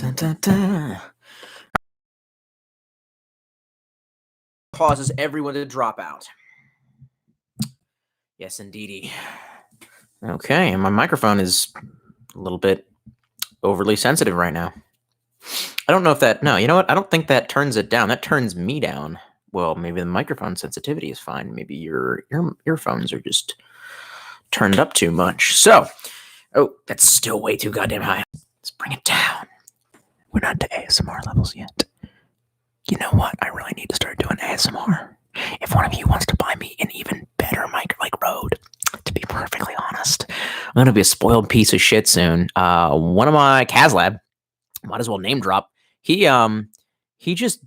Dun, dun, dun. Causes everyone to drop out. Yes, indeedy. Okay, and my microphone is a little bit overly sensitive right now. I don't know if that... No, you know what? I don't think that turns it down. That turns me down. Well, maybe the microphone sensitivity is fine. Maybe your earphones are just turned up too much. So, oh, that's still way too goddamn high. Let's bring it down. We're not to ASMR levels yet. You know what? I really need to start doing ASMR. If one of you wants to buy me an even better mic like Rode, to be perfectly honest, I'm gonna be a spoiled piece of shit soon. One of my Caslab, might as well name drop. He just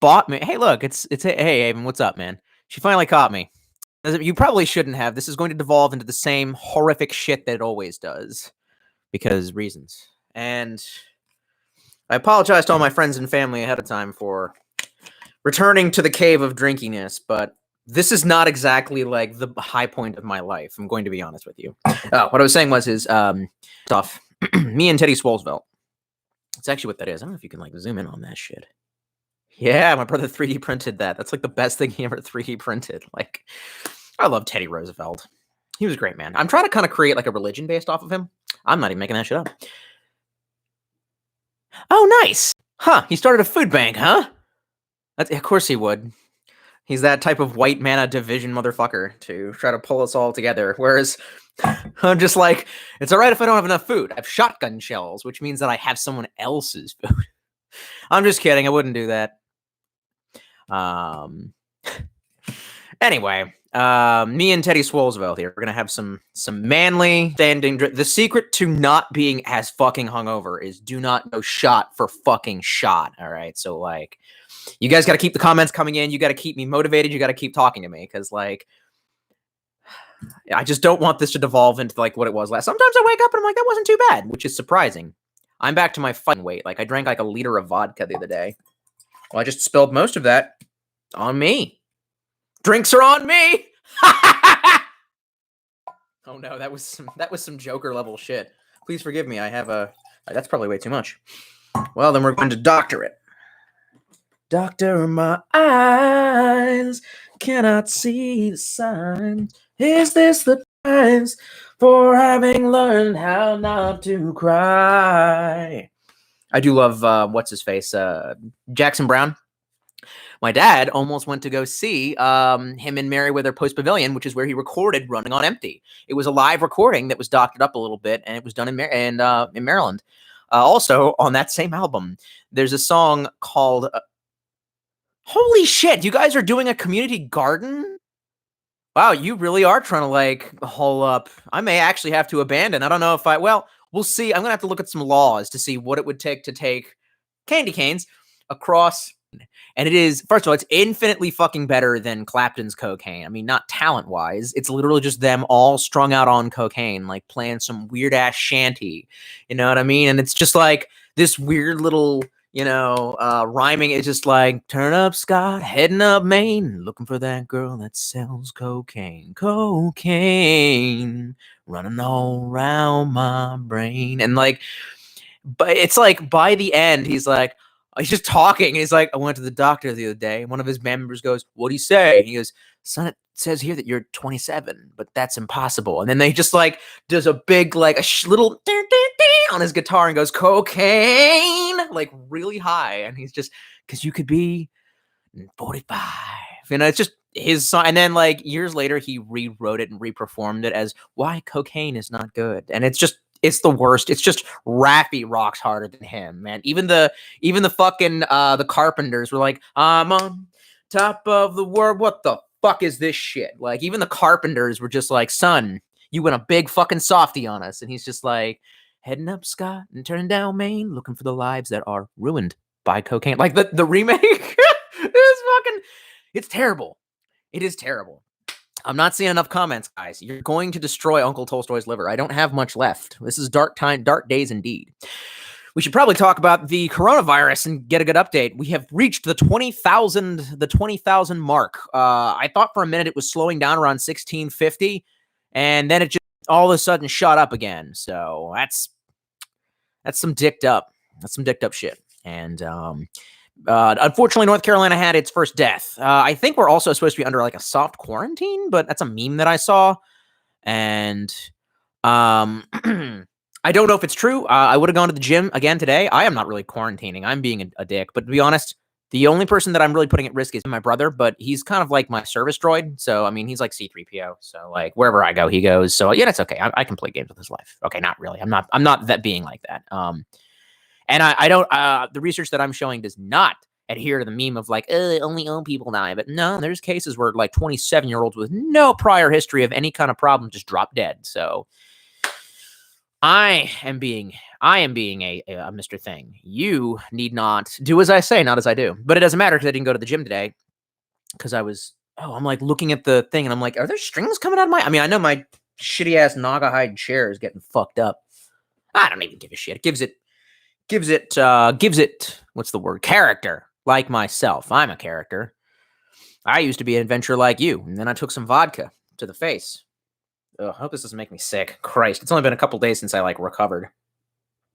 bought me. Hey, look, it's hey Avon, what's up, man? She finally caught me. You probably shouldn't have. This is going to devolve into the same horrific shit that it always does, because reasons. And I apologize to all my friends and family ahead of time for returning to the cave of drinkiness, but this is not exactly like the high point of my life. I'm going to be honest with you. What I was saying was stuff. Me and Teddy Swolesvelt. That's actually what that is. I don't know if you can like zoom in on that shit. Yeah, my brother 3D printed that. That's like the best thing he ever 3D printed. Like, I love Teddy Roosevelt. He was a great man. I'm trying to kind of create like a religion based off of him. I'm not even making that shit up. Oh, nice. Huh, he started a food bank, huh? Of course he would. He's that type of white mana division motherfucker to try to pull us all together. Whereas I'm just like, it's all right if I don't have enough food. I have shotgun shells, which means that I have someone else's food. I'm just kidding. I wouldn't do that. Anyway, me and Teddy Swolesvelt here. We're gonna have some manly standing. The secret to not being as fucking hungover is do not go shot for fucking shot. All right, so like, you guys got to keep the comments coming in. You got to keep me motivated. You got to keep talking to me because like, I just don't want this to devolve into like what it was last. Sometimes I wake up and I'm like, that wasn't too bad, which is surprising. I'm back to my fighting weight. Like I drank like a liter of vodka the other day. Well, I just spilled most of that on me. Drinks are on me. Oh no, that was some Joker level shit. Please forgive me. I have a. That's probably way too much. Well, then we're going to doctor it. Doctor, my eyes cannot see the sign. Is this the price for having learned how not to cry? I do love what's his face, Jackson Browne. My dad almost went to go see him and Merriweather Post Pavilion, which is where he recorded Running on Empty. It was a live recording that was doctored up a little bit, and it was done in Maryland. Also, on that same album, there's a song called Holy shit, you guys are doing a community garden? Wow, you really are trying to like hole up. I may actually have to abandon. I don't know if well, we'll see. I'm going to have to look at some laws to see what it would take to take candy canes across. And it is, first of all, it's infinitely fucking better than Clapton's Cocaine. I mean, not talent-wise. It's literally just them all strung out on cocaine, like playing some weird-ass shanty. You know what I mean? And it's just like this weird little, rhyming. It's just like, turn up Scott, heading up Maine, looking for that girl that sells cocaine. Cocaine running all around my brain. And like, but it's like by the end, he's just talking. And he's like, I went to the doctor the other day. And one of his members goes, what'd he say? And he goes, son, it says here that you're 27, but that's impossible. And then they just like does a big, like a little on his guitar and goes, cocaine, like really high. And he's just, because you could be 45. It's just his song. And then like years later, he rewrote it and reperformed it as why cocaine is not good. And it's the worst. It's just Raffi rocks harder than him, man. Even the fucking the Carpenters were like, I'm on top of the world. What the fuck is this shit? Like even the Carpenters were just like, son, you went a big fucking softy on us. And he's just like, heading up Scott and turning down Maine, looking for the lives that are ruined by cocaine. Like the remake is fucking, it's terrible. It is terrible. I'm not seeing enough comments, guys. You're going to destroy Uncle Tolstoy's liver. I don't have much left. This is dark days indeed. We should probably talk about the coronavirus and get a good update. We have reached the 20,000 mark. I thought for a minute it was slowing down around 1650, and then it just all of a sudden shot up again. So that's some dicked up. That's some dicked up shit. And unfortunately, North Carolina had its first death. I think we're also supposed to be under like a soft quarantine, but that's a meme that I saw. And I don't know if it's true. I would have gone to the gym again today. I am not really quarantining. I'm being a dick. But to be honest, the only person that I'm really putting at risk is my brother, but he's kind of like my service droid. So, I mean, he's like C-3PO. So, like, wherever I go, he goes. So, yeah, that's okay. I can play games with his life. Okay, not really. I'm not that being like that. And I don't, the research that I'm showing does not adhere to the meme of like, only old people die. But no, there's cases where like 27-year-olds with no prior history of any kind of problem just drop dead. So I am being a Mr. Thing. You need not do as I say, not as I do. But it doesn't matter because I didn't go to the gym today because I'm like looking at the thing and I'm like, are there strings coming out of I mean, I know my shitty ass Naga hide chair is getting fucked up. I don't even give a shit. It gives it what's the word? Character. Like myself. I'm a character. I used to be an adventurer like you, and then I took some vodka to the face. Ugh, I hope this doesn't make me sick. Christ, it's only been a couple days since I like recovered.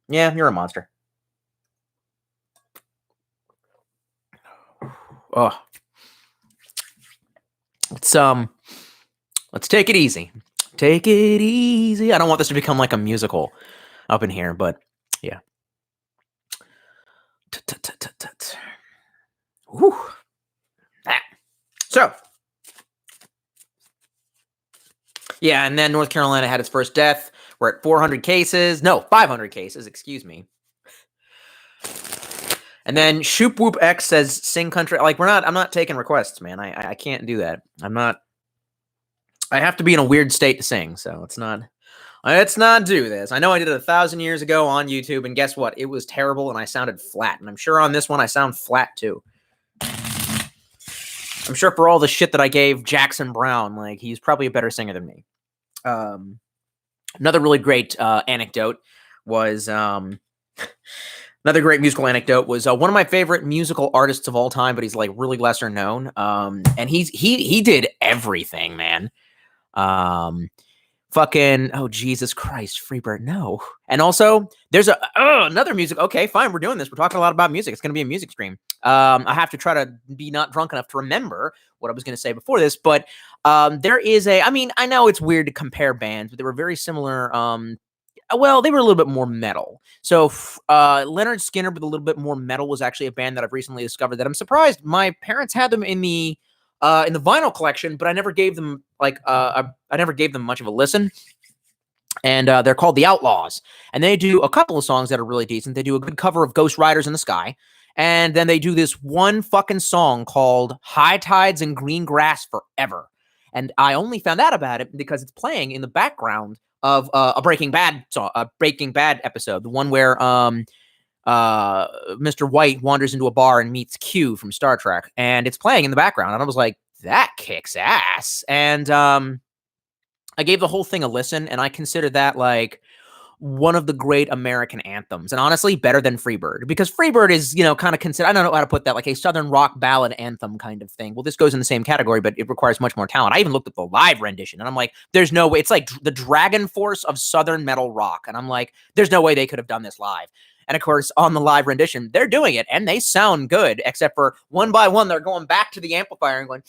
Yeah, you're a monster. Oh. Let's take it easy. Take it easy. I don't want this to become like a musical up in here, but yeah. Whew. So, yeah, and then North Carolina had its first death. We're at 400 cases. No, 500 cases, excuse me. And then Shoop Whoop X says sing country. Like, I'm not taking requests, man. I can't do that. I have to be in a weird state to sing, so let's not do this. I know I did it 1,000 years ago on YouTube, and guess what? It was terrible, and I sounded flat. And I'm sure on this one, I sound flat, too. I'm sure for all the shit that I gave Jackson Brown, like, he's probably a better singer than me. Another really great anecdote was... Another great musical anecdote was one of my favorite musical artists of all time, but he's like really lesser known. And he did everything, man. Fucking, oh, Jesus Christ, Freebird, no. And also, there's another music. Okay, fine, we're doing this. We're talking a lot about music. It's going to be a music stream. I have to try to be not drunk enough to remember what I was going to say before this, but there is I mean, I know it's weird to compare bands, but they were very similar. Well, they were a little bit more metal. So Leonard Skinner with a little bit more metal was actually a band that I've recently discovered that I'm surprised my parents had them in the vinyl collection, but I never gave them I never gave them much of a listen. And they're called The Outlaws, and they do a couple of songs that are really decent. They do a good cover of Ghost Riders in the Sky, and then they do this one fucking song called High Tides and Green Grass Forever. And I only found out about it because it's playing in the background of a Breaking Bad song, a Breaking Bad episode, the one where Mr. White wanders into a bar and meets Q from Star Trek, and it's playing in the background. And I was like, that kicks ass. And I gave the whole thing a listen, and I consider that like one of the great American anthems, and honestly, better than Freebird, because Freebird is, kind of considered, I don't know how to put that, like a Southern rock ballad anthem kind of thing. Well, this goes in the same category, but it requires much more talent. I even looked at the live rendition, and I'm like, there's no way. It's like the Dragon Force of Southern metal rock, and I'm like, there's no way they could have done this live. And of course, on the live rendition, they're doing it, and they sound good, except for one by one, they're going back to the amplifier and going,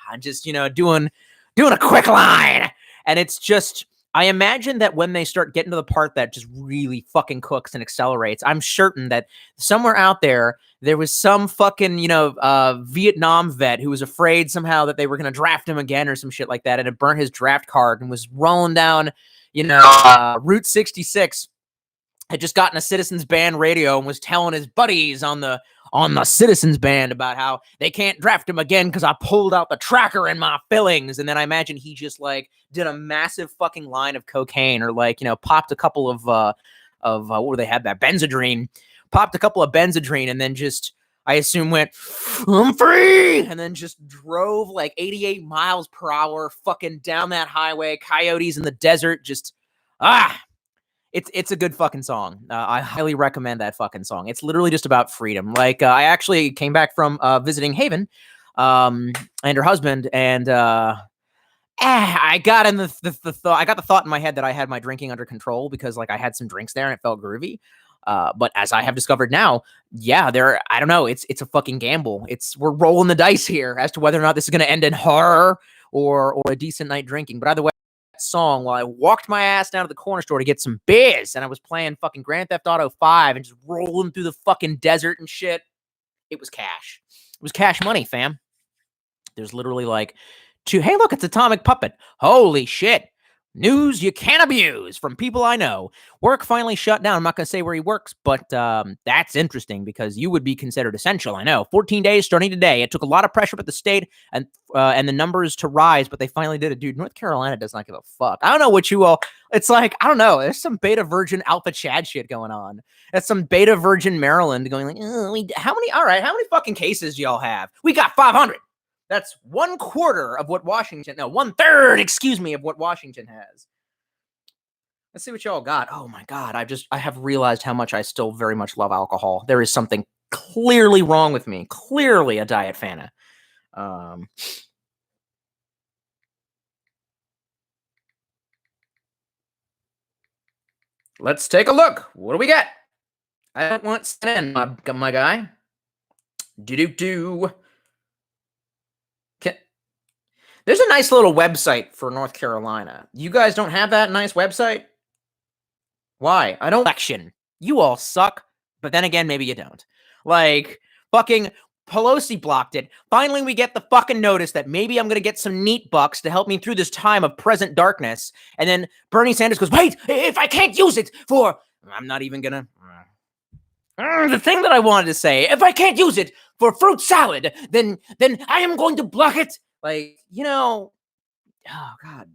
I'm just, doing a quick line, and it's just... I imagine that when they start getting to the part that just really fucking cooks and accelerates, I'm certain that somewhere out there was some fucking, Vietnam vet who was afraid somehow that they were going to draft him again or some shit like that, and it burnt his draft card and was rolling down, Route 66, had just gotten a Citizens Band radio and was telling his buddies on the Citizens Band about how they can't draft him again because I pulled out the tracker in my fillings. And then I imagine he just like did a massive fucking line of cocaine, or like, popped a couple of what were they had that Benzedrine, popped a couple of Benzedrine, and then just, I assume, went, I'm free, and then just drove like 88 miles per hour fucking down that highway, coyotes in the desert, just It's a good fucking song. I highly recommend that fucking song. It's literally just about freedom. Like, I actually came back from visiting Haven and her husband, and I got in I got the thought in my head that I had my drinking under control because, like, I had some drinks there and it felt groovy. But as I have discovered now, yeah, I don't know. It's a fucking gamble. We're rolling the dice here as to whether or not this is going to end in horror or a decent night drinking. But either way, that song, while I walked my ass down to the corner store to get some beers, and I was playing fucking Grand Theft Auto 5 and just rolling through the fucking desert and shit, it was cash. It was cash money, fam. There's literally like hey, look, it's Atomic Puppet. Holy shit. News you can't abuse from people I know. Work finally shut down. I'm not going to say where he works, but that's interesting because you would be considered essential. I know. 14 days starting today. It took a lot of pressure at the state and the numbers to rise, but they finally did it. Dude, North Carolina does not give a fuck. I don't know what you all. It's like, I don't know. There's some Beta Virgin Alpha Chad shit going on. That's some Beta Virgin Maryland going like, how many fucking cases do y'all have? We got 500. That's 1/4 of what Washington, no, 1/3, excuse me, of what Washington has. Let's see what y'all got. Oh my God. I have realized how much I still very much love alcohol. There is something clearly wrong with me. Clearly a Diet Fanta. Let's take a look. What do we got? I don't want CNN, my guy. Do. There's a nice little website for North Carolina. You guys don't have that nice website? Why? I don't. Election. You all suck. But then again, maybe you don't. Like, fucking Pelosi blocked it. Finally, we get the fucking notice that maybe I'm going to get some neat bucks to help me through this time of present darkness. And then Bernie Sanders goes, wait, if I can't use it for... I'm not even going to... the thing that I wanted to say, if I can't use it for fruit salad, then I am going to block it. Like, oh, God.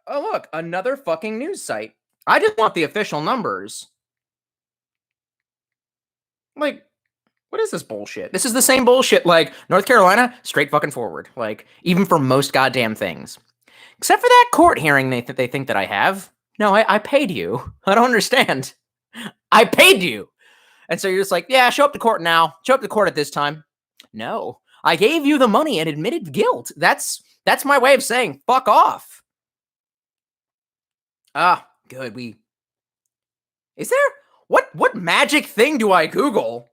Oh, look, another fucking news site. I just want the official numbers. Like, what is this bullshit? This is the same bullshit. Like, North Carolina, straight fucking forward. Like, even for most goddamn things. Except for that court hearing they think that I have. No, I paid you. I don't understand. I paid you. And so you're just like, yeah, show up to court now. Show up to court at this time. No. I gave you the money and admitted guilt. That's my way of saying fuck off. Ah, good. Is there what magic thing do I Google?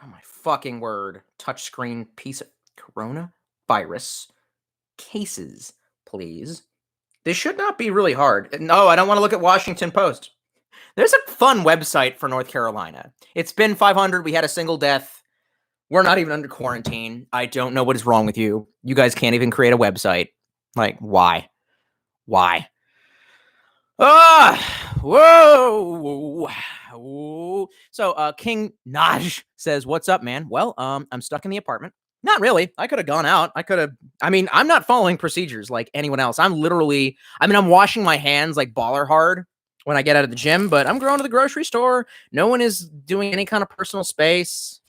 Oh my fucking word. Touchscreen piece of coronavirus cases, please. This should not be really hard. No, I don't want to look at Washington Post. There's a fun website for North Carolina. It's been 500. We had a single death. We're not even under quarantine. I don't know what is wrong with you. You guys can't even create a website. Like, why? Why? Whoa. So, King Naj says, what's up, man? Well, I'm stuck in the apartment. Not really. I could have gone out. I'm not following procedures like anyone else. I'm washing my hands like baller hard when I get out of the gym, but I'm going to the grocery store. No one is doing any kind of personal space.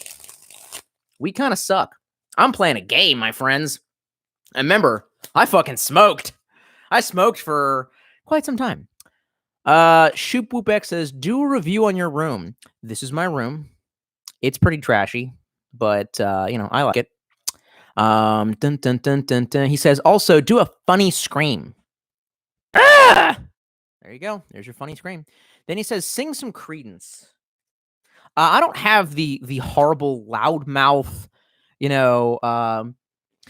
We kind of suck. I'm playing a game, my friends. And remember, I fucking smoked. I smoked for quite some time. Shoop Whoop X says, do a review on your room. This is my room. It's pretty trashy, but I like it. Dun, dun, dun, dun, dun. He says, also do a funny scream. Ah! There you go. There's your funny scream. Then he says, sing some Creedence. I don't have the horrible loudmouth,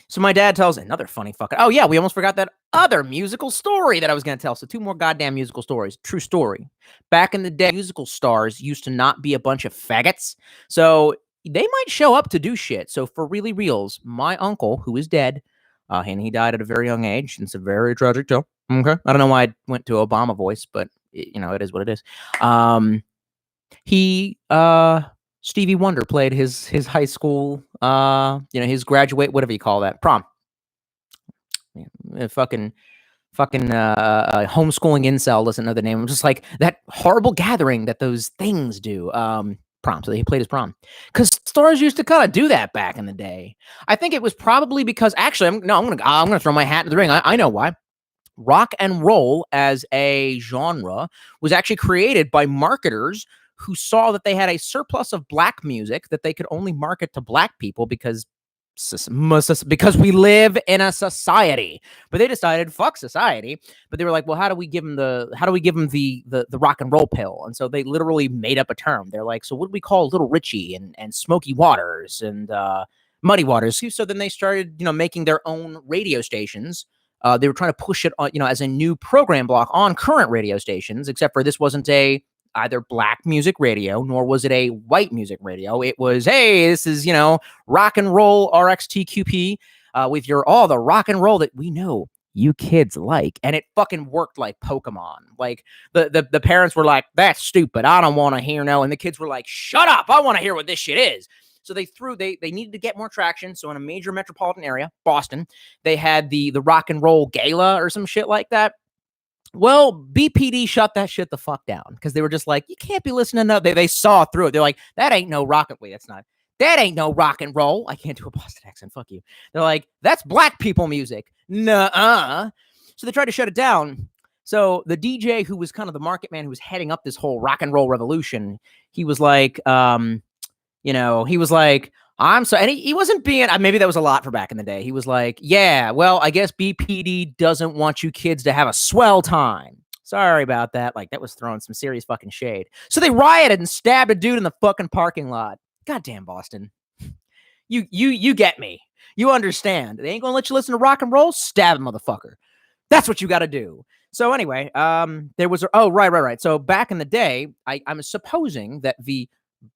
so my dad tells another funny fucking. Oh yeah, we almost forgot that other musical story that I was going to tell. So 2 more goddamn musical stories. True story. Back in the day, musical stars used to not be a bunch of faggots. So they might show up to do shit. So for really reals, my uncle, who is dead, and he died at a very young age. It's a very tragic tale. Okay. I don't know why I went to Obama voice, but it is what it is. Stevie Wonder played his high school, his graduate, whatever you call that, prom. Fucking homeschooling incel doesn't know the name. I'm just like that horrible gathering that those things do. Prom. So he played his prom because stars used to kind of do that back in the day. I think it was probably because actually, I'm gonna throw my hat in the ring. I know why. Rock and roll as a genre was actually created by marketers who saw that they had a surplus of black music that they could only market to black people because because we live in a society. But they decided fuck society. But they were like, well, how do we give them the rock and roll pill? And so they literally made up a term. They're like, so what do we call Little Richie and Smoky Waters and Muddy Waters? So then they started, making their own radio stations. They were trying to push it on, as a new program block on current radio stations, except for this wasn't either black music radio, nor was it a white music radio. It was, hey, this is, rock and roll RXTQP with all the rock and roll that we know you kids like. And it fucking worked like Pokemon. Like the parents were like, that's stupid. I don't want to hear no. And the kids were like, shut up. I want to hear what this shit is. So they needed to get more traction. So in a major metropolitan area, Boston, they had the rock and roll gala or some shit like that. Well, BPD shut that shit the fuck down because they were just like, you can't be listening to. They saw through it. They're like, that ain't no rock and that ain't no rock and roll. I can't do a Boston accent. Fuck you. They're like, that's black people music. Nuh-uh. So they tried to shut it down. So the DJ who was kind of the market man who was heading up this whole rock and roll revolution, he was like, he was like, I'm sorry. And he wasn't being, maybe that was a lot for back in the day. He was like, yeah, well, I guess BPD doesn't want you kids to have a swell time. Sorry about that. Like, that was throwing some serious fucking shade. So they rioted and stabbed a dude in the fucking parking lot. Goddamn, Boston. You get me. You understand. They ain't gonna let you listen to rock and roll? Stab a motherfucker. That's what you got to do. So anyway, there was, right. So back in the day, I'm supposing that the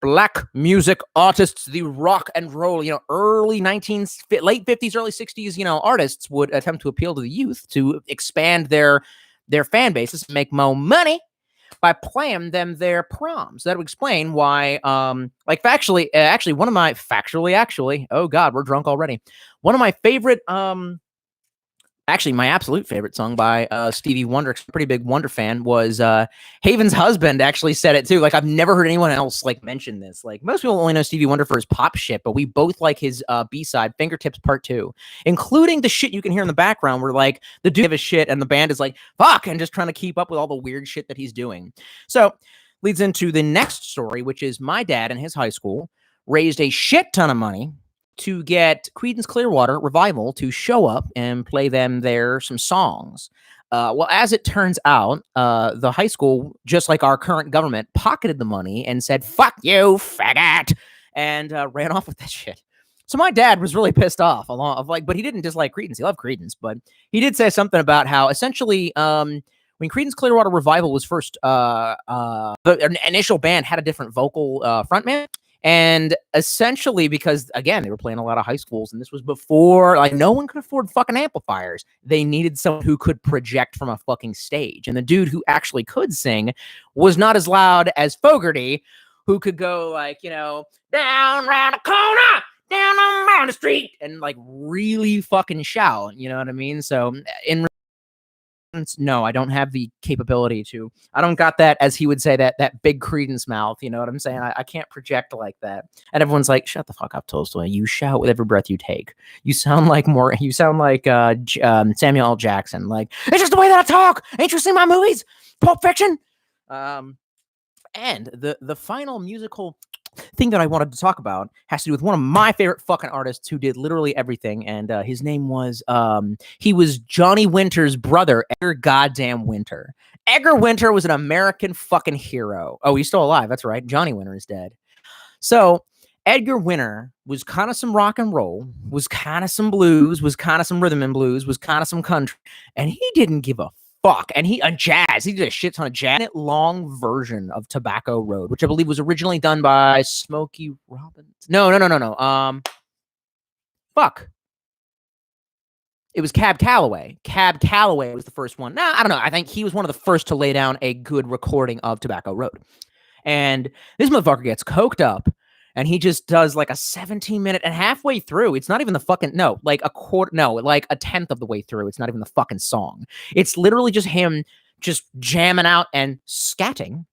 black music artists, the rock and roll, late 50s, early 60s, artists would attempt to appeal to the youth to expand their fan bases, make more money by playing them their proms. That would explain why, oh God, we're drunk already. One of my favorite, actually, my absolute favorite song by Stevie Wonder, pretty big Wonder fan, was Haven's husband actually said it too. Like, I've never heard anyone else mention this. Like, most people only know Stevie Wonder for his pop shit, but we both like his B-side, Fingertips Part 2, including the shit you can hear in the background where the dude give a shit and the band is like, fuck, and just trying to keep up with all the weird shit that he's doing. So leads into the next story, which is my dad in his high school raised a shit ton of money to get Creedence Clearwater Revival to show up and play them some songs. Well, as it turns out, the high school, just like our current government, pocketed the money and said, fuck you, faggot, and ran off with that shit. So my dad was really pissed off but he didn't dislike Creedence. He loved Creedence, but he did say something about how essentially, when Creedence Clearwater Revival was first, the initial band had a different vocal frontman. And essentially, because again, they were playing a lot of high schools, and this was before no one could afford fucking amplifiers. They needed someone who could project from a fucking stage. And the dude who actually could sing was not as loud as Fogerty, who could go down around the corner, down around the street, and really fucking shout. You know what I mean? So no, I don't have the capability to. I don't got that, as he would say, that big Creedence mouth. You know what I'm saying? I can't project like that. And everyone's like, "Shut the fuck up, Tolstoy! You shout with every breath you take. You sound like Samuel L. Jackson. Like, it's just the way that I talk. Ain't you seen my movies? Pulp Fiction." And the final musical thing that I wanted to talk about has to do with one of my favorite fucking artists who did literally everything, and his name was he was Johnny Winter's brother, Edgar goddamn Winter. Edgar Winter was an American fucking hero. Oh, he's still alive. That's right. Johnny Winter is dead. So Edgar Winter was kind of some rock and roll, was kind of some blues, was kind of some rhythm and blues, was kind of some country, and he didn't give a fuck. And jazz. He did a shit ton of jazz. Long version of Tobacco Road, which I believe was originally done by Smokey Robinson. No. Fuck. It was Cab Calloway. Cab Calloway was the first one. Nah, I don't know. I think he was one of the first to lay down a good recording of Tobacco Road. And this motherfucker gets coked up, and he just does a 17-minute, and halfway through, it's not even the fucking, a tenth of the way through, it's not even the fucking song. It's literally just him just jamming out and scatting,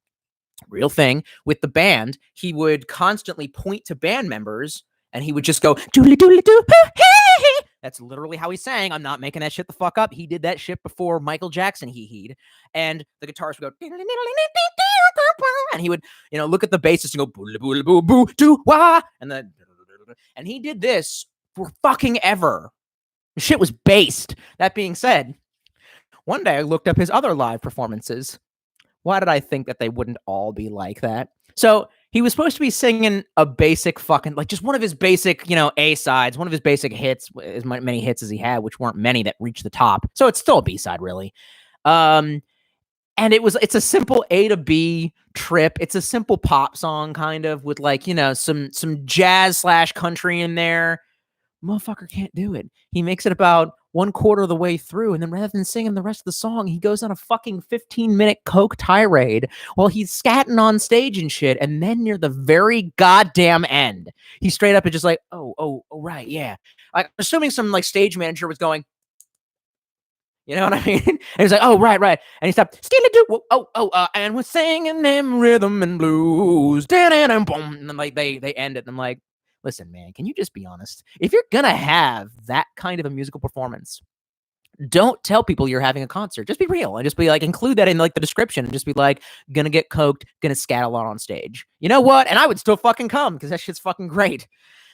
real thing, with the band. He would constantly point to band members, and he would just go, doodly doodly doo, hee. That's literally how he sang. I'm not making that shit the fuck up. He did that shit before Michael Jackson he'd. And the guitarist would go, and he would, look at the bassist and go, boo boo boo boo doo wah, and he did this for fucking ever. The shit was based. That being said, one day I looked up his other live performances. Why did I think that they wouldn't all be like that? So he was supposed to be singing a basic fucking, like just one of his basic, A-sides, one of his basic hits, as many hits as he had, which weren't many that reached the top. So it's still a B-side, really. And it's a simple A to B trip. It's a simple pop song, kind of, with like, some jazz / country in there. Motherfucker can't do it. He makes it about 1/4 of the way through, and then rather than singing the rest of the song, he goes on a fucking 15-minute coke tirade while he's scatting on stage and shit. And then near the very goddamn end, he straight up is just like, oh, right, yeah. Like, assuming some like stage manager was going, you know what I mean? And he's like, oh, right. And he stopped, and we're singing them rhythm and blues. And then like they end it, and I'm like, listen, man, can you just be honest? If you're gonna have that kind of a musical performance, don't tell people you're having a concert. Just be real and just be like, include that in like the description and just be like, gonna get coked, gonna scat a lot on stage. You know what? And I would still fucking come because that shit's fucking great.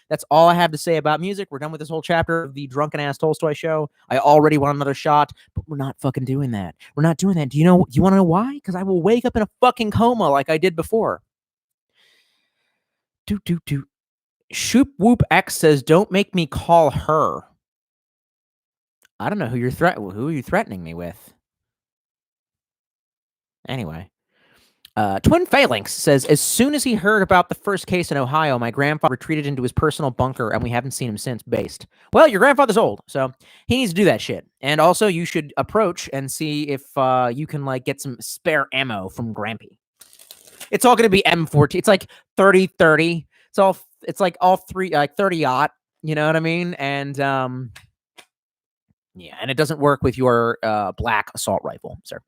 That's all I have to say about music. We're done with this whole chapter of the Drunken Ass Tolstoy show. I already want another shot, but we're not fucking doing that. We're not doing that. Do you want to know why? Because I will wake up in a fucking coma like I did before. Shoop Whoop X says, don't make me call her. I don't know who who are you threatening me with? Anyway. Twin Phalanx says, as soon as he heard about the first case in Ohio, my grandfather retreated into his personal bunker and we haven't seen him since. Based. Well, your grandfather's old, so he needs to do that shit. And also you should approach and see if you can like get some spare ammo from Grampy. It's all going to be M14. It's like 30-30. It's like all three, like 30-aught, you know what I mean? And yeah, and it doesn't work with your black assault rifle, sir.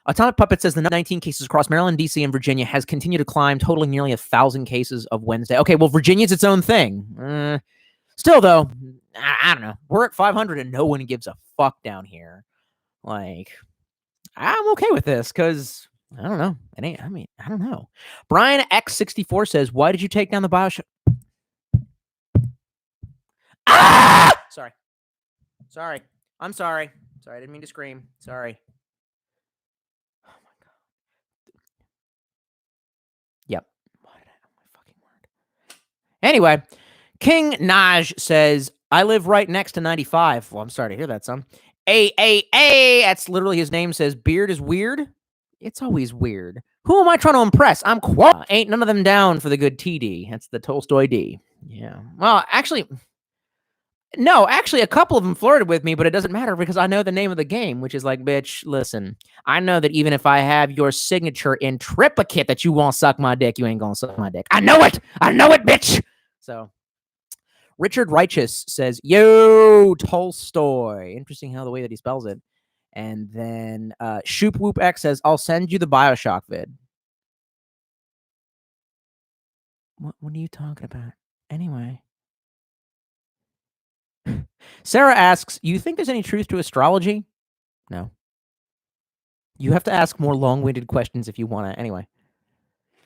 Atomic Puppet says the 19 cases across Maryland, D.C., and Virginia has continued to climb, totaling nearly 1,000 cases of Wednesday. Okay, well, Virginia's its own thing. Still, though, I don't know. We're at 500 and no one gives a fuck down here. Like, I'm okay with this because I don't know. I don't know. Brian X64 says, why did you take down the BioShock? Ah! Sorry. I'm sorry. I didn't mean to scream. Sorry. Oh my god. Yep. Why did I have my fucking word? Anyway, King Naj says, I live right next to 95. Well, I'm sorry to hear that, son. That's literally his name. Says, beard is weird. It's always weird. Who am I trying to impress? I'm ain't none of them down for the good TD. That's the Tolstoy D. Yeah. Well, actually, a couple of them flirted with me, but it doesn't matter because I know the name of the game, which is like, bitch, listen, I know that even if I have your signature in triplicate that you won't suck my dick, you ain't gonna suck my dick. I know it, bitch. So Richard Righteous says, yo, Tolstoy. Interesting how the way that he spells it. And then Shoop Whoop X says, I'll send you the BioShock vid. What are you talking about? Anyway. Sarah asks, you think there's any truth to astrology? No. You have to ask more long-winded questions if you want to. Anyway.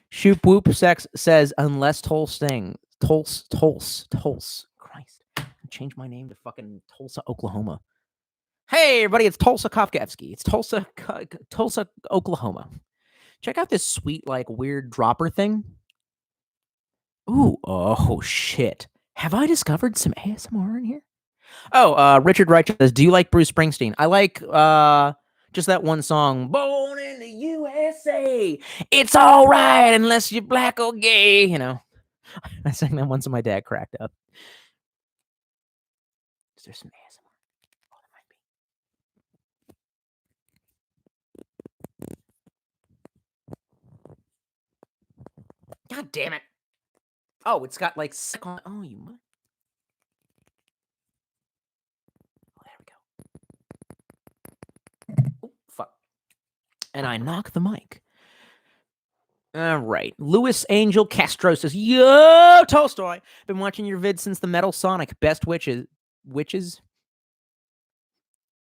Shoop Whoop Sex says, unless Christ. I changed my name to fucking Tulsa, Oklahoma. Hey, everybody, it's Tulsa Kafkaevsky. It's Tulsa, Oklahoma. Check out this sweet, like, weird dropper thing. Ooh, oh, shit. Have I discovered some ASMR in here? Oh, Richard Wright says, do you like Bruce Springsteen? I like just that one song, Born in the USA. It's all right unless you're black or gay. You know, I sang that once and my dad cracked up. Is there some ASMR? Oh, there might be. God damn it. Oh, it's got like, oh, you might. Oh, fuck. And I knock the mic. All right. Louis Angel Castro says, yo, Tolstoy. Been watching your vid since the Metal Sonic. Best witches?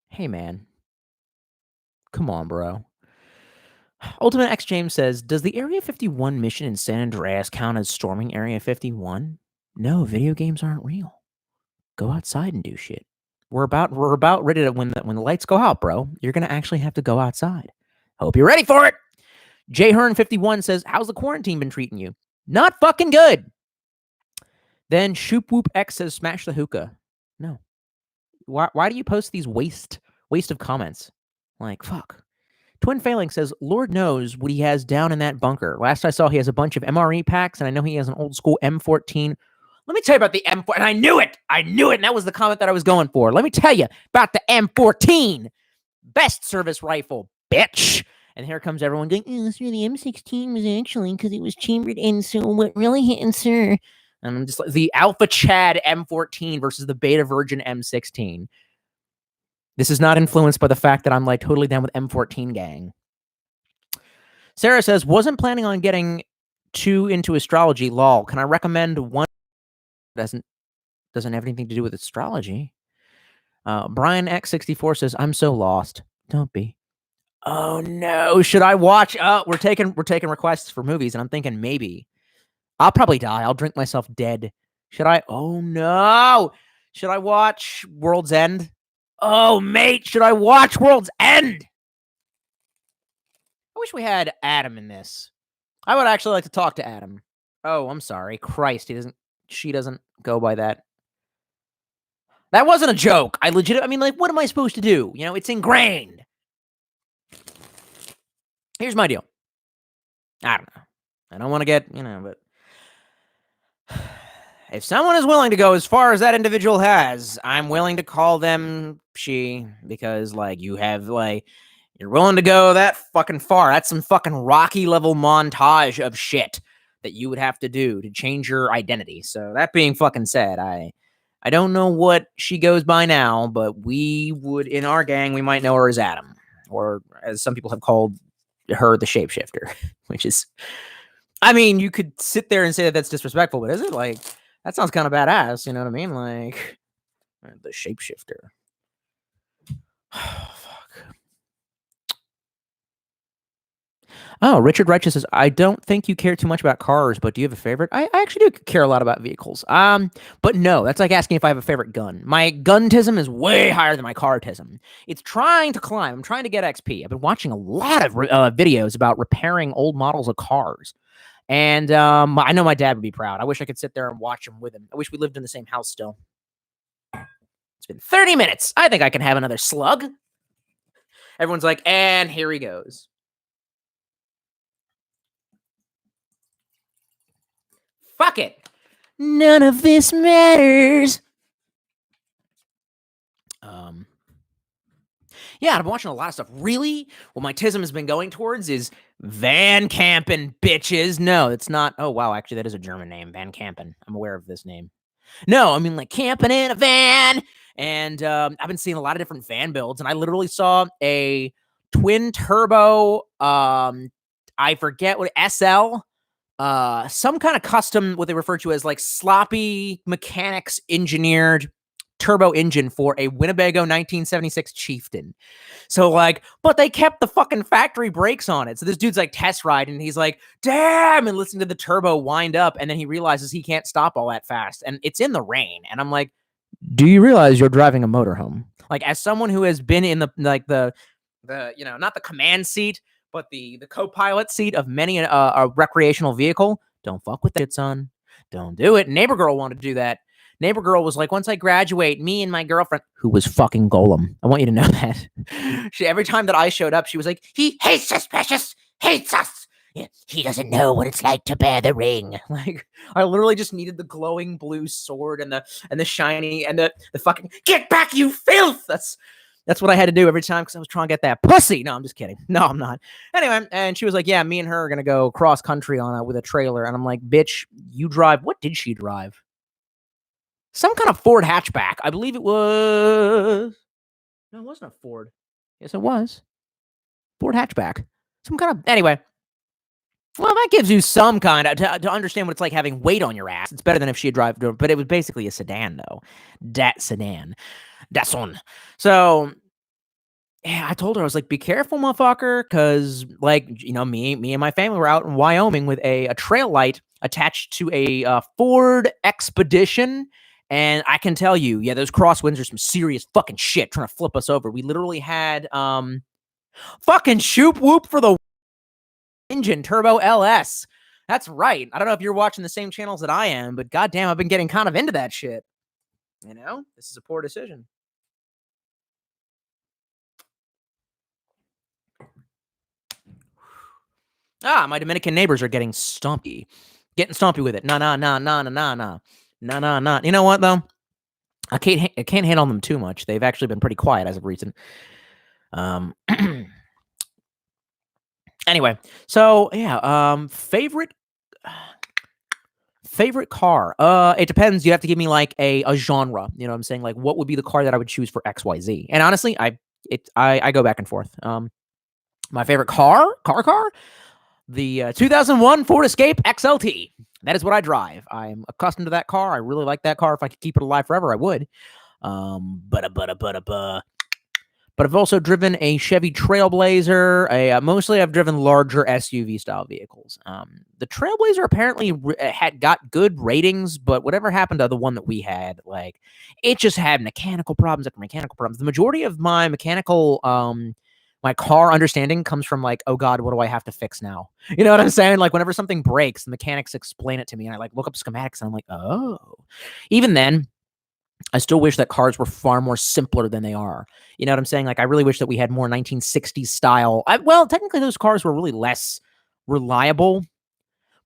Hey, man. Come on, bro. Ultimate X James says, does the Area 51 mission in San Andreas count as storming Area 51? No, video games aren't real. go outside and do shit. We're about ready to when the lights go out, bro. You're gonna actually have to go outside. Hope you're ready for it. J Hearn 51 says, "How's the quarantine been treating you? Not fucking good." Then Shoop Whoop X says, "Smash the hookah." No. Why do you post these waste of comments? Like, fuck. Twin Failing says, "Lord knows what he has down in that bunker. Last I saw, he has a bunch of MRE packs, and I know he has an old school M14. Let me tell you about the M4, and I knew it, and that was the comment that I was going for. Let me tell you about the M14, best service rifle, bitch." And here comes everyone going, "Oh, sir, the M16 was actually because it was chambered in, so what really hit, sir?" And I'm just like, the Alpha Chad M14 versus the Beta Virgin M16. This is not influenced by the fact that I'm like totally down with M14 gang. Sarah says, "Wasn't planning on getting too into astrology, lol. Can I recommend one that doesn't have anything to do with astrology?" Brian X64 says, "I'm so lost." Don't be. Oh no, should I watch? We're taking requests for movies, and I'm thinking maybe I'll probably die. I'll drink myself dead. Should I? Oh no, should I watch World's End? Oh mate, should I watch World's End? I wish we had Adam in this. I would actually like to talk to Adam. Oh, I'm sorry. Christ, she doesn't go by that. That wasn't a joke. I mean, like, what am I supposed to do? You know, it's ingrained. Here's my deal. I don't know. I don't want to get, but if someone is willing to go as far as that individual has, I'm willing to call them she, because, like, you're willing to go that fucking far. That's some fucking Rocky level montage of shit that you would have to do to change your identity. So that being fucking said, I don't know what she goes by now, but we would, in our gang, we might know her as Adam, or as some people have called her, the shapeshifter, which is, I mean, you could sit there and say that that's disrespectful, but is it? Like, that sounds kind of badass, you know what I mean? Like, the shapeshifter. Oh, fuck. Oh, Richard Righteous says, "I don't think you care too much about cars, but do you have a favorite?" I actually do care a lot about vehicles. But no, that's like asking if I have a favorite gun. My guntism is way higher than my cartism. It's trying to climb. I'm trying to get XP. I've been watching a lot of videos about repairing old models of cars. And I know my dad would be proud. I wish I could sit there and watch him with him. I wish we lived in the same house still. It's been 30 minutes. I think I can have another slug. Everyone's like, and here he goes. Fuck it. None of this matters. Yeah, I've been watching a lot of stuff. Really? What my tism has been going towards is Van Campen, bitches. No, it's not. Oh, wow. Actually, that is a German name. Van Campen. I'm aware of this name. No, I mean, like, camping in a van. And I've been seeing a lot of different van builds. And I literally saw a twin turbo, I forget what, SL, some kind of custom, what they refer to as like sloppy mechanics engineered turbo engine for a Winnebago 1976 Chieftain. So, like, but they kept the fucking factory brakes on it. So this dude's like test riding, and he's like, damn, and listen to the turbo wind up, and then he realizes he can't stop all that fast, and it's in the rain. And I'm like, do you realize you're driving a motorhome? Like, as someone who has been in the not the command seat, but the co-pilot seat of many a recreational vehicle, don't fuck with that, son. Don't do it. Neighbor girl wanted to do that. Neighbor girl was like, once I graduate, me and my girlfriend, who was fucking Golem, I want you to know that. Every time that I showed up, she was like, he hates us, precious, hates us. Yeah, he doesn't know what it's like to bear the ring. Like, I literally just needed the glowing blue sword and the shiny and the fucking get back, you filth. That's what I had to do every time because I was trying to get that pussy. No, I'm just kidding. No, I'm not. Anyway, and she was like, yeah, me and her are gonna go cross country with a trailer. And I'm like, bitch, you drive. What did she drive? Some kind of Ford hatchback. I believe it was. No, it wasn't a Ford. Yes, it was. Ford hatchback. Some kind of. Anyway. Well, that gives you some kind of to understand what it's like having weight on your ass. It's better than if she had driven, but it was basically a sedan, though. That sedan. That's on. So, yeah, I told her, I was like, be careful, motherfucker, because, like, me and my family were out in Wyoming with a trail light attached to a Ford Expedition. And I can tell you, yeah, those crosswinds are some serious fucking shit trying to flip us over. We literally had fucking shoop whoop for the engine turbo LS. That's right. I don't know if you're watching the same channels that I am, but goddamn, I've been getting kind of into that shit. You know, this is a poor decision. Ah, my Dominican neighbors are getting stompy. Getting stompy with it. Nah. You know what, though? I can't handle them too much. They've actually been pretty quiet as of recent. Anyway, so yeah, favorite car. It depends. You have to give me like a genre. You know what I'm saying? Like, what would be the car that I would choose for XYZ? And honestly, I go back and forth. My favorite car, the 2001 Ford Escape XLT. That is what I drive. I'm accustomed to that car. I really like that car. If I could keep it alive forever, I would. But I've also driven a Chevy Trailblazer. Mostly I've driven larger SUV style vehicles. The Trailblazer apparently had got good ratings, but whatever happened to the one that we had, like, it just had mechanical problems after mechanical problems. The majority of my mechanical my car understanding comes from like, oh God, what do I have to fix now? You know what I'm saying? Like, whenever something breaks, the mechanics explain it to me, and I like look up schematics, and I'm like, oh. Even then, I still wish that cars were far more simpler than they are. You know what I'm saying? Like, I really wish that we had more 1960s style. Well, technically, those cars were really less reliable,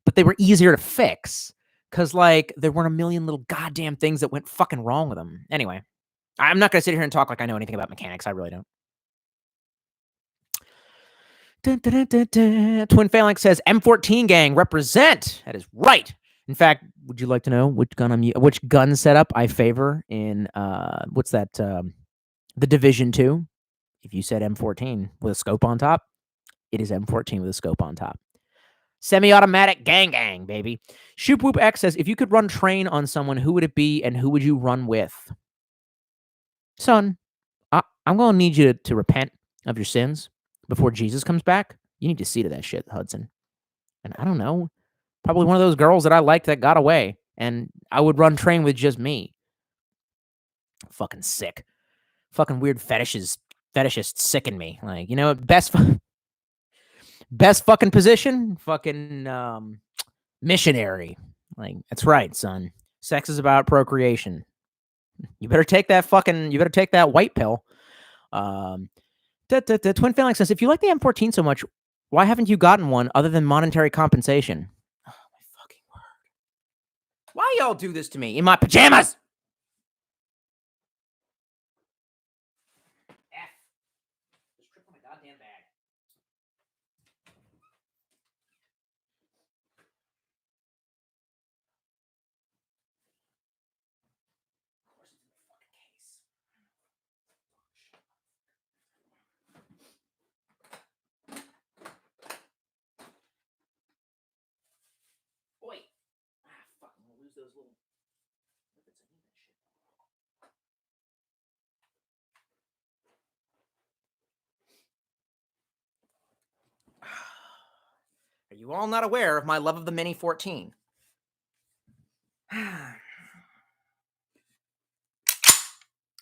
but they were easier to fix because, like, there weren't a million little goddamn things that went fucking wrong with them. Anyway, I'm not going to sit here and talk like I know anything about mechanics. I really don't. Twin Phalanx says M14 gang represent. That is right. In fact, would you like to know which gun setup I favor in what's that? The Division 2. If you said M14 with a scope on top, it is M14 with a scope on top. Semi-automatic gang, baby. Shoop Whoop X says, if you could run train on someone, who would it be and who would you run with? Son, I'm going to need you to repent of your sins before Jesus comes back. You need to see to that shit, Hudson. And I don't know, probably one of those girls that I liked that got away, and I would run train with just me. Fucking sick. Fucking weird fetishists sicken me. Like, you know, best fucking position, fucking missionary. Like, that's right, son. Sex is about procreation. You better take that white pill. Twin Phalanx says, if you like the M14 so much, why haven't you gotten one other than monetary compensation? Oh, my fucking word. Why y'all do this to me in my pajamas? Just trip on my goddamn bag. Of course it's in the fucking case. Oi. Fuck, I'm gonna lose those little lipids. I need that shit. Are you all not aware of my love of the Mini 14?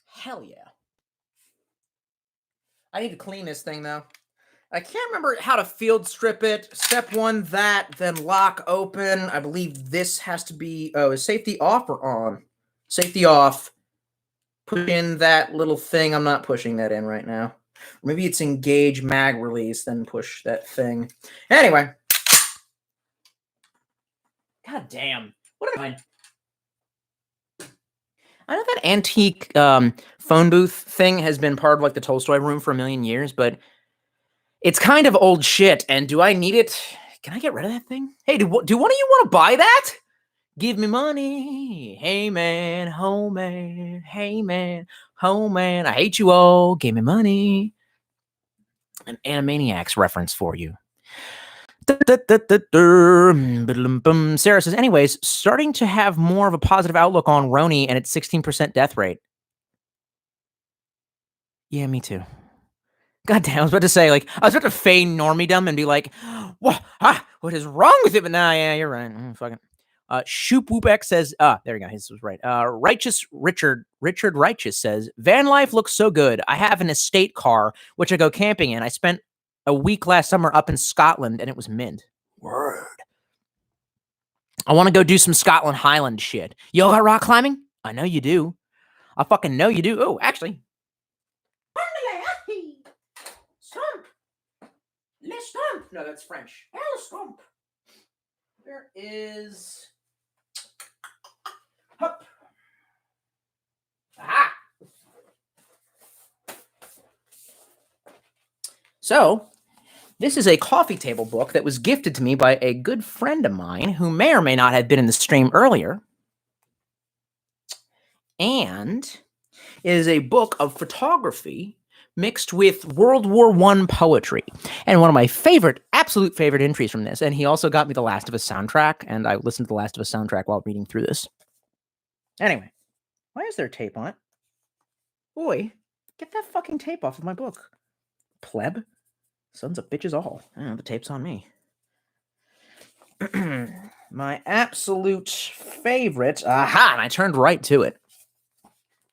Hell yeah. I need to clean this thing, though. I can't remember how to field strip it. Step 1, that, then lock open. I believe this has to be, is safety off or on? Safety off. Push in that little thing. I'm not pushing that in right now. Maybe it's engage mag release, then push that thing. Anyway. God damn. What am I? I know that antique phone booth thing has been part of like the Tolstoy room for a million years, but it's kind of old shit. And do I need it? Can I get rid of that thing? Hey, do one of you want to buy that? Give me money. Hey man, ho man. Hey man, ho man. I hate you all. Give me money. An Animaniacs reference for you. Sarah says, anyways, starting to have more of a positive outlook on Roni and its 16% death rate. Yeah, me too. God damn, I was about to say, like, I was about to feign normiedom and be like, what is wrong with it? But nah, yeah, you're right. Fuck it. Shoop Whoopek says, there we go. His was right. Righteous Richard Righteous says, van life looks so good. I have an estate car, which I go camping in. I spent a week last summer up in Scotland and it was mint. Word. I want to go do some Scotland Highland shit. Y'all got rock climbing? I know you do. I fucking know you do. Oh, actually. Stump. Le stump. No, that's French. El stump. There is... Hup. Aha. So, this is a coffee table book that was gifted to me by a good friend of mine who may or may not have been in the stream earlier. And it is a book of photography mixed with World War I poetry. And one of my absolute favorite entries from this, and he also got me the Last of Us soundtrack, and I listened to the Last of Us soundtrack while reading through this. Anyway, why is there tape on it? Boy, get that fucking tape off of my book. Pleb. Sons of bitches all. Oh, the tape's on me. My absolute favorite. Aha! And I turned right to it.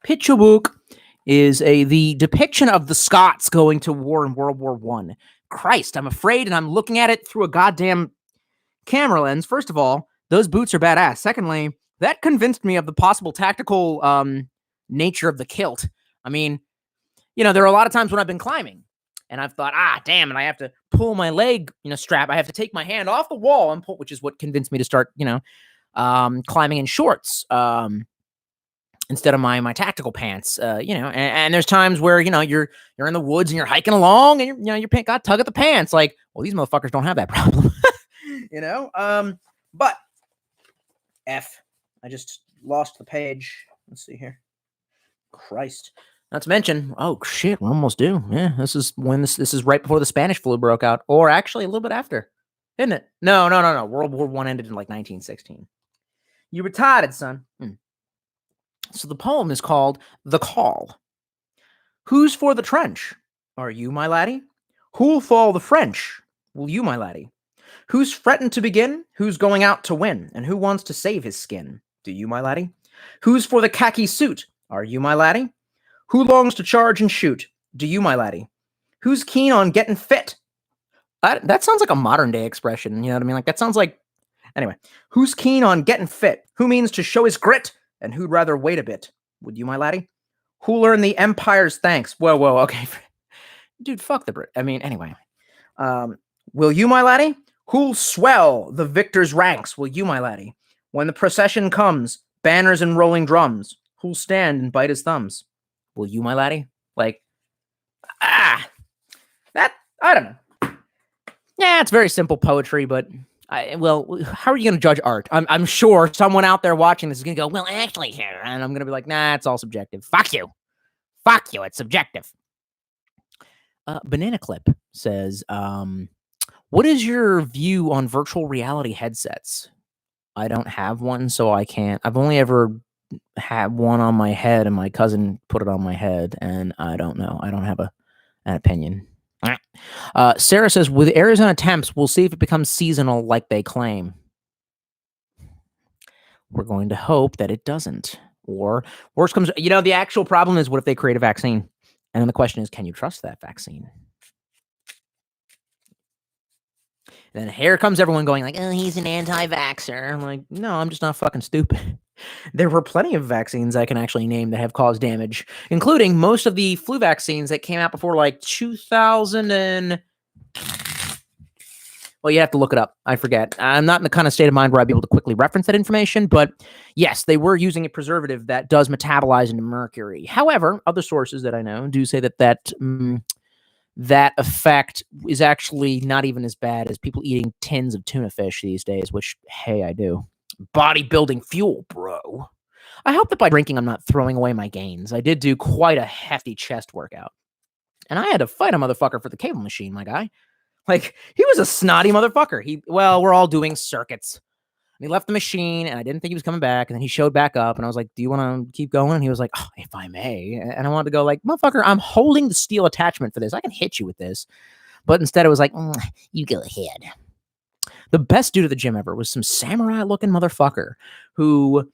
Picture book is the depiction of the Scots going to war in World War I. Christ, I'm afraid, and I'm looking at it through a goddamn camera lens. First of all, those boots are badass. Secondly, that convinced me of the possible tactical nature of the kilt. I mean, there are a lot of times when I've been climbing, and I've thought, damn, and I have to pull my leg, strap. I have to take my hand off the wall and pull, which is what convinced me to start, climbing in shorts instead of my tactical pants. And there's times where you're in the woods and you're hiking along, and your pant got tug at the pants. Like, well, these motherfuckers don't have that problem, But I just lost the page. Let's see here. Christ. Not to mention, oh shit, we're almost due. Yeah, this is when this is right before the Spanish flu broke out, or actually a little bit after, isn't it? No. World War I ended in like 1916. You retarded, son. So the poem is called "The Call." Who's for the trench? Are you, my laddie? Who'll fall the French? Will you, my laddie? Who's fretting to begin? Who's going out to win? And who wants to save his skin? Do you, my laddie? Who's for the khaki suit? Are you, my laddie? Who longs to charge and shoot? Do you, my laddie? Who's keen on getting fit? That sounds like a modern day expression. You know what I mean? Like, that sounds like... Anyway, who's keen on getting fit? Who means to show his grit? And who'd rather wait a bit? Would you, my laddie? Who'll earn the empire's thanks? Whoa, okay. Dude, fuck the Brit. I mean, anyway. Will you, my laddie? Who'll swell the victor's ranks? Will you, my laddie? When the procession comes, banners and rolling drums, who'll stand and bite his thumbs? Will you, my laddie? Like, that, I don't know. Yeah, it's very simple poetry, but, how are you going to judge art? I'm sure someone out there watching this is going to go, well, actually, here. And I'm going to be like, nah, it's all subjective. Fuck you. It's subjective. Banana Clip says, what is your view on virtual reality headsets? I don't have one, so I can't. I've only ever had one on my head, and my cousin put it on my head, and I don't know. I don't have an opinion. Sarah says, with Arizona temps, we'll see if it becomes seasonal like they claim. We're going to hope that it doesn't. Or worse comes, the actual problem is, what if they create a vaccine? And then the question is, can you trust that vaccine? And then here comes everyone going like, oh, he's an anti-vaxxer. I'm like, no, I'm just not fucking stupid. There were plenty of vaccines I can actually name that have caused damage, including most of the flu vaccines that came out before like 2000 and... Well, you have to look it up. I forget. I'm not in the kind of state of mind where I'd be able to quickly reference that information, but yes, they were using a preservative that does metabolize into mercury. However, other sources that I know do say that effect is actually not even as bad as people eating tins of tuna fish these days, which, hey, I do. Bodybuilding fuel, bro. I hope that by drinking, I'm not throwing away my gains. I did do quite a hefty chest workout. And I had to fight a motherfucker for the cable machine, my guy. Like, he was a snotty motherfucker. We're all doing circuits. And he left the machine, and I didn't think he was coming back. And then he showed back up, and I was like, do you want to keep going? And he was like, oh, if I may. And I wanted to go like, motherfucker, I'm holding the steel attachment for this. I can hit you with this. But instead, it was like, you go ahead. The best dude at the gym ever was some samurai-looking motherfucker who,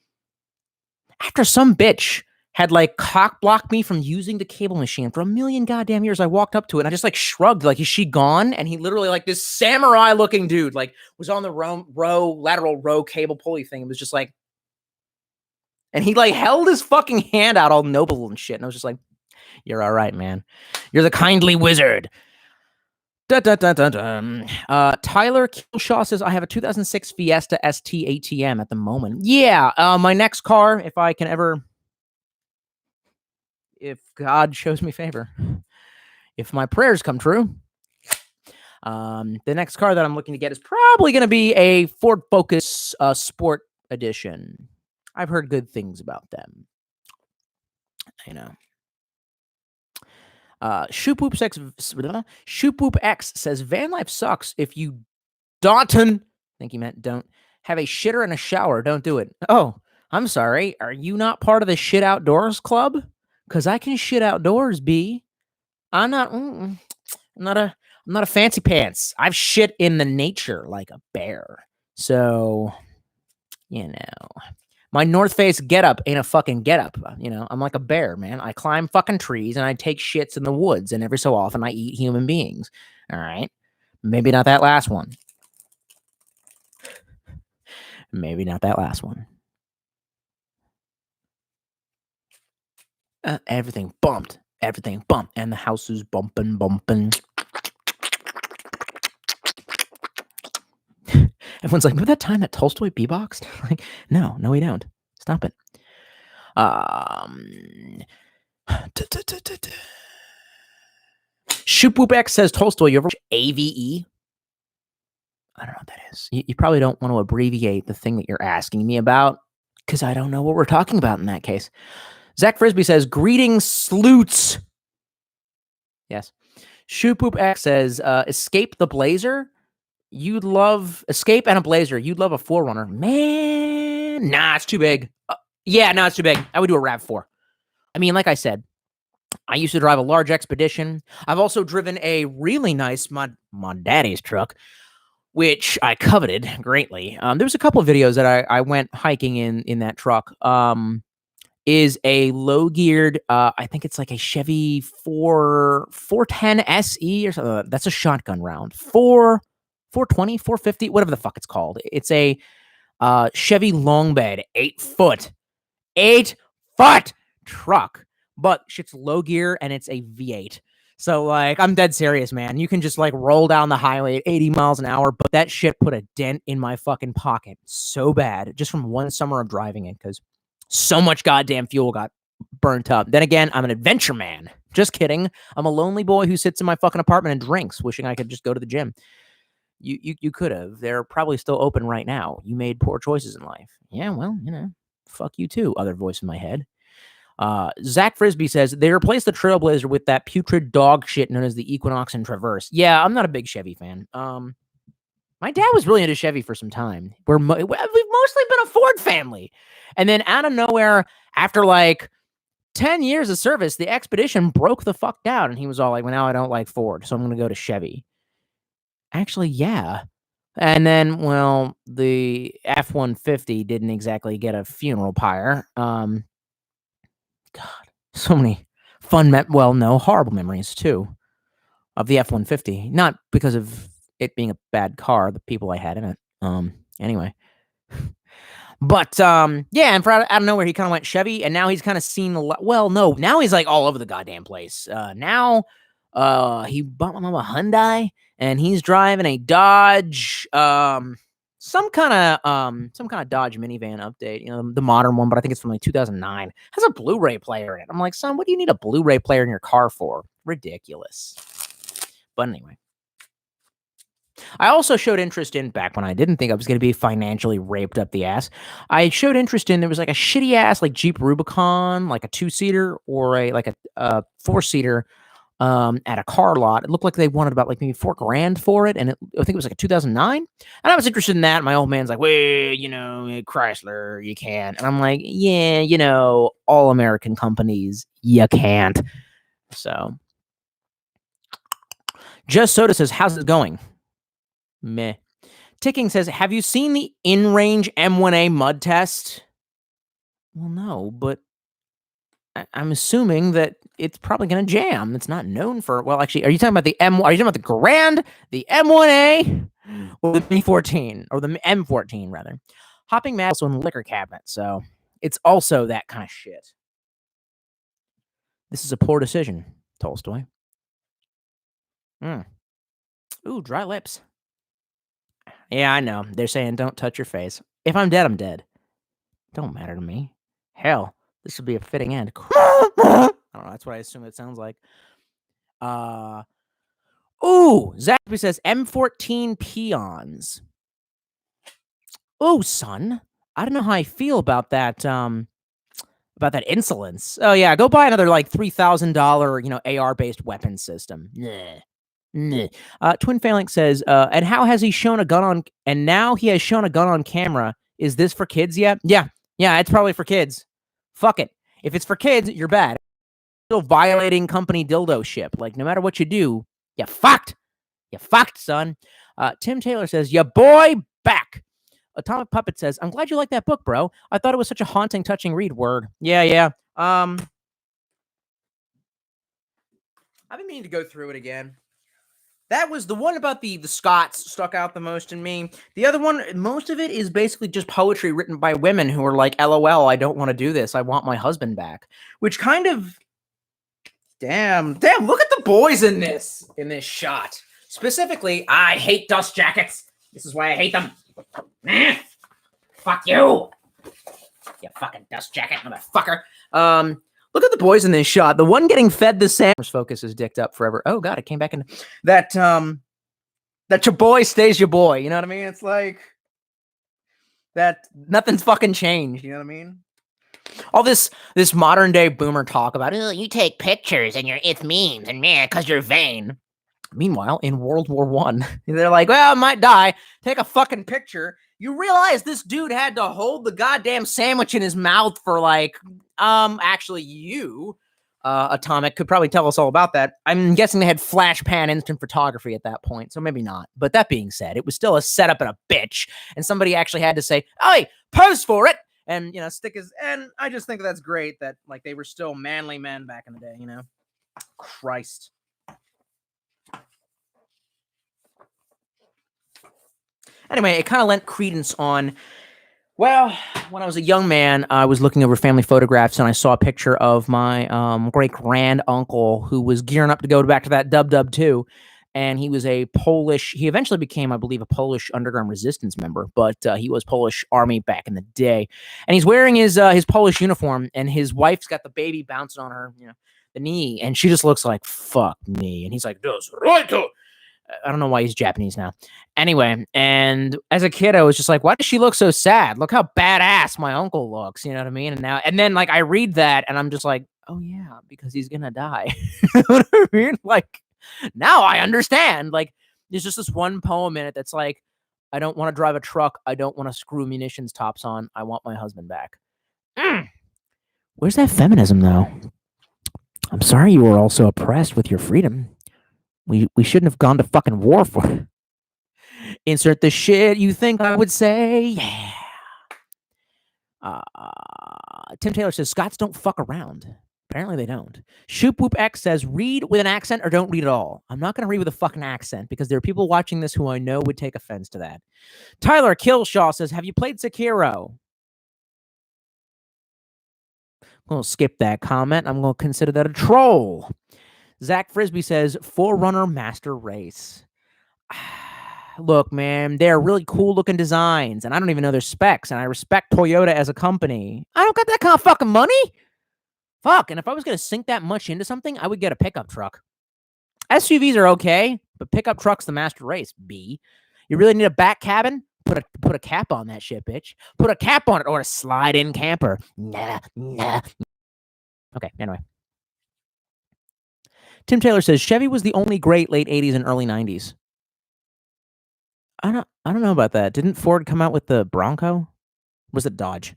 after some bitch had like cock blocked me from using the cable machine for a million goddamn years, I walked up to it and I just like shrugged, like, is she gone? And he literally, like, this samurai looking dude, like, was on the lateral row cable pulley thing. It was just like, and he like held his fucking hand out all noble and shit. And I was just like, you're all right, man. You're the kindly wizard. Tyler Kilshaw says, I have a 2006 Fiesta ST ATM at the moment. Yeah, my next car, if I can ever, if God shows me favor, if my prayers come true, the next car that I'm looking to get is probably going to be a Ford Focus Sport Edition. I've heard good things about them. I know. Shoopwoop X says, van life sucks if you I think he meant don't have a shitter and a shower. Don't do it. Oh, I'm sorry. Are you not part of the shit outdoors club? Because I can shit outdoors, B. I'm not a fancy pants. I've shit in the nature like a bear. So, you know, my North Face getup ain't a fucking getup. You know, I'm like a bear, man. I climb fucking trees and I take shits in the woods, and every so often I eat human beings. All right. Maybe not that last one. Maybe not that last one. Everything bumped. Everything bumped. And the house is bumping. Everyone's like, remember that time that Tolstoy beatboxed? Like, no, we don't. Stop it. Shoopwoopx says, Tolstoy, you ever watch AVE? I don't know what that is. You probably don't want to abbreviate the thing that you're asking me about, because I don't know what we're talking about in that case. Zach Frisbee says, greetings, sleuts. Yes. ShoopWhoopX says, Escape the Blazer. You'd love Escape and a Blazer. You'd love a 4Runner. Man, nah, it's too big. Yeah, no, it's too big. I would do a RAV4. I mean, like I said, I used to drive a large Expedition. I've also driven a really nice, my daddy's truck, which I coveted greatly. There was a couple of videos that I went hiking in that truck. Is a low-geared, I think it's like a Chevy 410 SE or something. That's a shotgun round. 420, 450, whatever the fuck it's called. It's a Chevy long bed, 8 foot truck. But shit's low gear and it's a V8. So, like, I'm dead serious, man. You can just, like, roll down the highway at 80 miles an hour, but that shit put a dent in my fucking pocket so bad just from one summer of driving it, because so much goddamn fuel got burnt up. Then again, I'm an adventure man. Just kidding. I'm a lonely boy who sits in my fucking apartment and drinks, wishing I could just go to the gym. You could have. They're probably still open right now. You made poor choices in life. Yeah, well, you know, fuck you too, other voice in my head. Zach Frisbee says, they replaced the Trailblazer with that putrid dog shit known as the Equinox and Traverse. Yeah, I'm not a big Chevy fan. My dad was really into Chevy for some time. We've mostly been a Ford family. And then out of nowhere, after like 10 years of service, the Expedition broke the fuck down. And he was all like, well, now I don't like Ford, so I'm going to go to Chevy. Actually, yeah. And then, well, the F-150 didn't exactly get a funeral pyre. God, so many horrible memories, too, of the F-150. Not because of it being a bad car, the people I had in it. Anyway. But, yeah, and out of nowhere, he kind of went Chevy, and now he's kind of seen a lot. Well, no, now he's, like, all over the goddamn place. Now, he bought my mom a Hyundai, and he's driving a Dodge, some kind of Dodge minivan update, you know, the modern one, but I think it's from like 2009. Has a Blu-ray player in it. I'm like, son, what do you need a Blu-ray player in your car for? Ridiculous. But anyway, I also showed interest in, back when I didn't think I was going to be financially raped up the ass, I showed interest in, there was like a shitty ass like Jeep Rubicon, like a 2-seater or a 4-seater. At a car lot. It looked like they wanted about like maybe $4,000 for it, and I think it was like a 2009. And I was interested in that. And my old man's like, "Well, you know, Chrysler, you can." And I'm like, "Yeah, you know, all American companies, you can't." So, Just Soda says, "How's it going?" Meh. Ticking says, have you seen the in-range M1A mud test? Well, no, but I'm assuming that it's probably going to jam. It's not known for, well, actually, are you talking about the are you talking about the Garand, the M1A, or the B14, or the M14, rather? Hopping Mad also in the liquor cabinet, so it's also that kind of shit. This is a poor decision, Tolstoy. Ooh, dry lips. Yeah, I know. They're saying don't touch your face. If I'm dead, I'm dead. Don't matter to me. Hell, this would be a fitting end. I don't know. That's what I assume it sounds like. Ooh, Zappy says M14 peons. Ooh, son. I don't know how I feel about that. About that insolence. Oh yeah, go buy another like $3,000, AR based weapon system. Twin Phalanx says, and how has he shown a gun on? And now he has shown a gun on camera. Is this for kids yet? Yeah, it's probably for kids. Fuck it. If it's for kids, you're bad. Still violating company dildo ship. Like no matter what you do, you fucked. You fucked, son. Tim Taylor says, "Ya boy back." Atomic Puppet says, "I'm glad you like that book, bro. I thought it was such a haunting, touching read." Word. Yeah. I've been meaning to go through it again. That was the one about the Scots stuck out the most in me. The other one, most of it is basically just poetry written by women who are like, LOL, I don't want to do this. I want my husband back. Which kind of... Damn, look at the boys in this shot. Specifically, I hate dust jackets. This is why I hate them. Fuck you. You fucking dust jacket, motherfucker. Look at the boys in this shot. The one getting fed the sandwich focus is dicked up forever. Oh god, it came back in that your boy stays your boy. You know what I mean? It's like that nothing's fucking changed. You know what I mean? All this modern day boomer talk about, oh, you take pictures and it's memes and man, because you're vain. Meanwhile, in World War I, they're like, well, I might die. Take a fucking picture. You realize this dude had to hold the goddamn sandwich in his mouth for like, actually you, Atomic, could probably tell us all about that. I'm guessing they had flash pan instant photography at that point, so maybe not. But that being said, it was still a setup and a bitch, and somebody actually had to say, hey, pose for it, and, stick his, and I just think that's great that, like, they were still manly men back in the day, Christ. Anyway, it kind of lent credence on, well, when I was a young man, I was looking over family photographs and I saw a picture of my great-grand uncle who was gearing up to go back to that Dub 2. And he was he eventually became, I believe, a Polish underground resistance member, but he was Polish army back in the day. And he's wearing his Polish uniform, and his wife's got the baby bouncing on her, the knee, and she just looks like, fuck me. And he's like, das right. I don't know why he's Japanese now. Anyway, and as a kid, I was just like, why does she look so sad? Look how badass my uncle looks. You know what I mean? And then like I read that and I'm just like, oh yeah, because he's gonna die. You know what I mean? Like now I understand. Like there's just this one poem in it that's like, I don't want to drive a truck. I don't want to screw munitions tops on. I want my husband back. Where's that feminism though? I'm sorry you were also oppressed with your freedom. We shouldn't have gone to fucking war for it. Insert the shit you think I would say. Yeah. Tim Taylor says, Scots don't fuck around. Apparently they don't. Shoop Whoop X says, read with an accent or don't read at all. I'm not going to read with a fucking accent because there are people watching this who I know would take offense to that. Tyler Killshaw says, have you played Sekiro? I'm going to skip that comment. I'm going to consider that a troll. Zach Frisbee says, Forerunner Master Race. Look, man, they're really cool-looking designs, and I don't even know their specs, and I respect Toyota as a company. I don't got that kind of fucking money. Fuck, and if I was going to sink that much into something, I would get a pickup truck. SUVs are okay, but pickup truck's the Master Race, B. You really need a back cabin? Put a cap on that shit, bitch. Put a cap on it, or a slide-in camper. Nah. Okay, anyway. Tim Taylor says Chevy was the only great late 80s and early 90s. I don't know about that. Didn't Ford come out with the Bronco? Was it Dodge?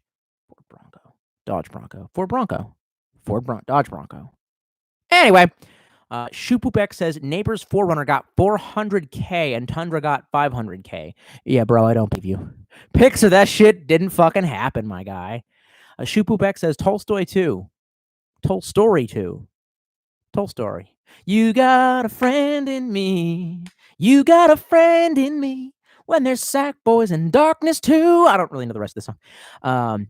Ford Bronco. Dodge Bronco. Ford Bronco. Dodge Bronco. Anyway, Shupupek says neighbor's Forerunner got 400K and Tundra got 500K. Yeah, bro, I don't believe you. Pics of that shit didn't fucking happen, my guy. Shupupek says Tolstoy 2. Tolstoy 2. Tolstoy. You got a friend in me. You got a friend in me. When there's sack boys and darkness too. I don't really know the rest of the song.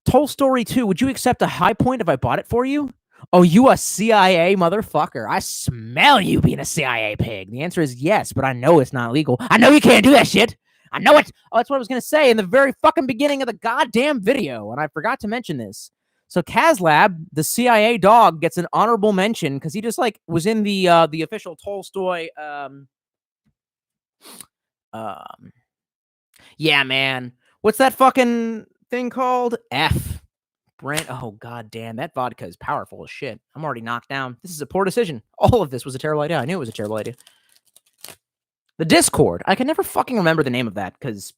Tolstoy 2. Would you accept a high point if I bought it for you? Oh, you a CIA motherfucker. I smell you being a CIA pig. The answer is yes, but I know it's not legal. I know you can't do that shit. I know it. Oh, that's what I was going to say in the very fucking beginning of the goddamn video, and I forgot to mention this. So Kazlab, the CIA dog, gets an honorable mention because he just like was in the official Tolstoy. Yeah, man. What's that fucking thing called? F. Brand. Oh god damn, that vodka is powerful as shit. I'm already knocked down. This is a poor decision. All of this was a terrible idea. I knew it was a terrible idea. The Discord. I can never fucking remember the name of that because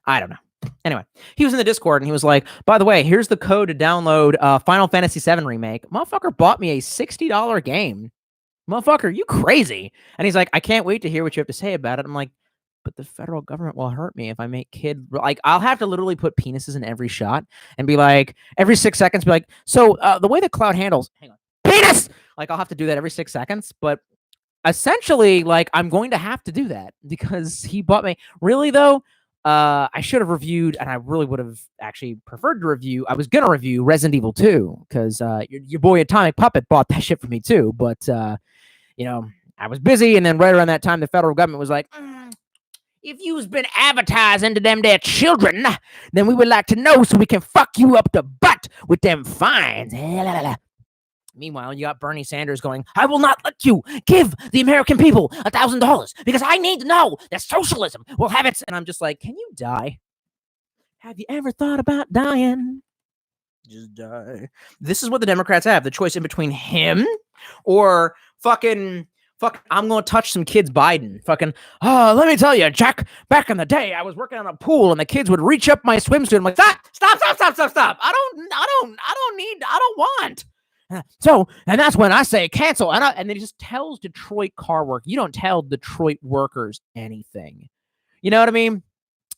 I don't know. Anyway, he was in the Discord and he was like, by the way, here's the code to download Final Fantasy VII Remake. Motherfucker bought me a $60 game. Motherfucker, you crazy. And he's like, I can't wait to hear what you have to say about it. I'm like, but the federal government will hurt me if I make kid. Like, I'll have to literally put penises in every shot and be like, every 6 seconds, be like, so the way that Cloud handles, hang on, penis! Like, I'll have to do that every 6 seconds. But essentially, like, I'm going to have to do that because he bought me. Really, though, I should have reviewed, and I really would have actually preferred to review. I was going to review Resident Evil 2 because your boy Atomic Puppet bought that shit for me, too. But, you know, I was busy. And then right around that time, the federal government was like, if you've been advertising to them their children, then we would like to know so we can fuck you up the butt with them fines. Meanwhile, you got Bernie Sanders going, I will not let you give the American people $1,000 because I need to know that socialism will have its... And I'm just like, can you die? Have you ever thought about dying? Just die. This is what the Democrats have. The choice in between him or fucking... I'm going to touch some kids Biden. Fucking, let me tell you, Jack, back in the day, I was working on a pool and the kids would reach up my swimsuit. I'm like, stop. I don't want. So, and that's when I say cancel. And then he just tells Detroit car work. You don't tell Detroit workers anything. You know what I mean?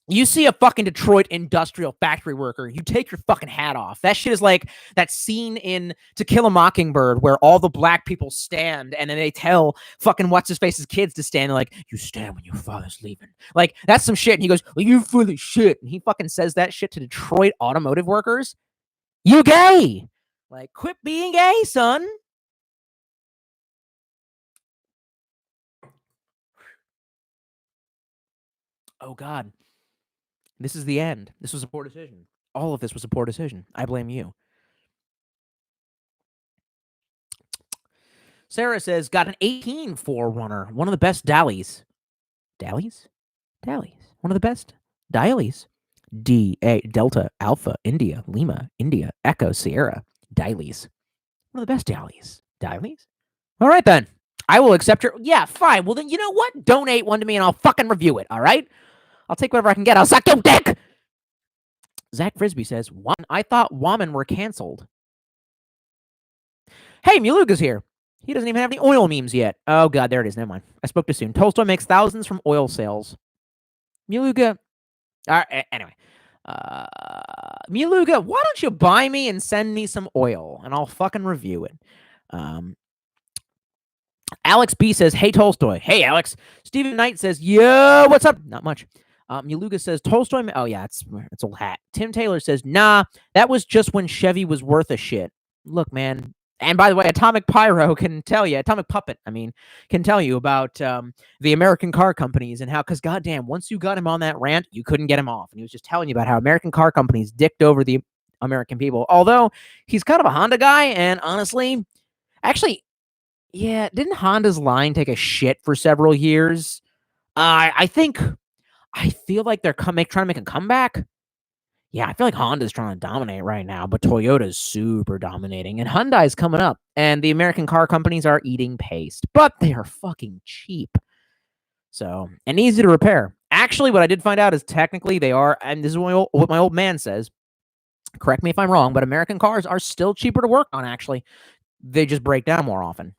You see a fucking Detroit industrial factory worker, you take your fucking hat off. That shit is like that scene in To Kill a Mockingbird where all the black people stand and then they tell fucking what's-his-face's kids to stand. They're like, you stand when your father's leaving. Like, that's some shit. And he goes, well, you full of shit. And he fucking says that shit to Detroit automotive workers. You gay. Like, quit being gay, son. Oh, God. This is the end. This was a poor decision. All of this was a poor decision. I blame you. Sarah says, got an 18 Forerunner. One of the best Dallies. Dallies? Dallies. One of the best Dialies. D-A, Delta, Alpha, India, Lima, India, Echo, Sierra. Dialies. One of the best Dallies. Dialies? All right, then. I will accept your... Yeah, fine. Well, then, you know what? Donate one to me and I'll fucking review it, all right? I'll take whatever I can get. I'll suck your dick. Zach Frisbee says, I thought Woman were canceled. Hey, Muluga's here. He doesn't even have any oil memes yet. Oh, God, there it is. Never mind. I spoke too soon. Tolstoy makes thousands from oil sales. Muluga. All right, anyway. Muluga, why don't you buy me and send me some oil, and I'll fucking review it. Alex B says, hey, Tolstoy. Hey, Alex. Stephen Knight says, yo, what's up? Not much. Muluga says, Tolstoy... Oh, yeah, it's old hat. Tim Taylor says, nah, that was just when Chevy was worth a shit. Look, man. And by the way, Atomic Pyro can tell you, Atomic Puppet, can tell you about the American car companies and how, because goddamn, once you got him on that rant, you couldn't get him off. And he was just telling you about how American car companies dicked over the American people. Although, he's kind of a Honda guy, and honestly, actually... Yeah, didn't Honda's line take a shit for several years? I feel like they're trying to make a comeback. Yeah, I feel like Honda's trying to dominate right now, but Toyota's super dominating. And Hyundai's coming up. And the American car companies are eating paste. But they are fucking cheap. So, and easy to repair. Actually, what I did find out is technically they are, and this is what my old man says. Correct me if I'm wrong, but American cars are still cheaper to work on, actually. They just break down more often.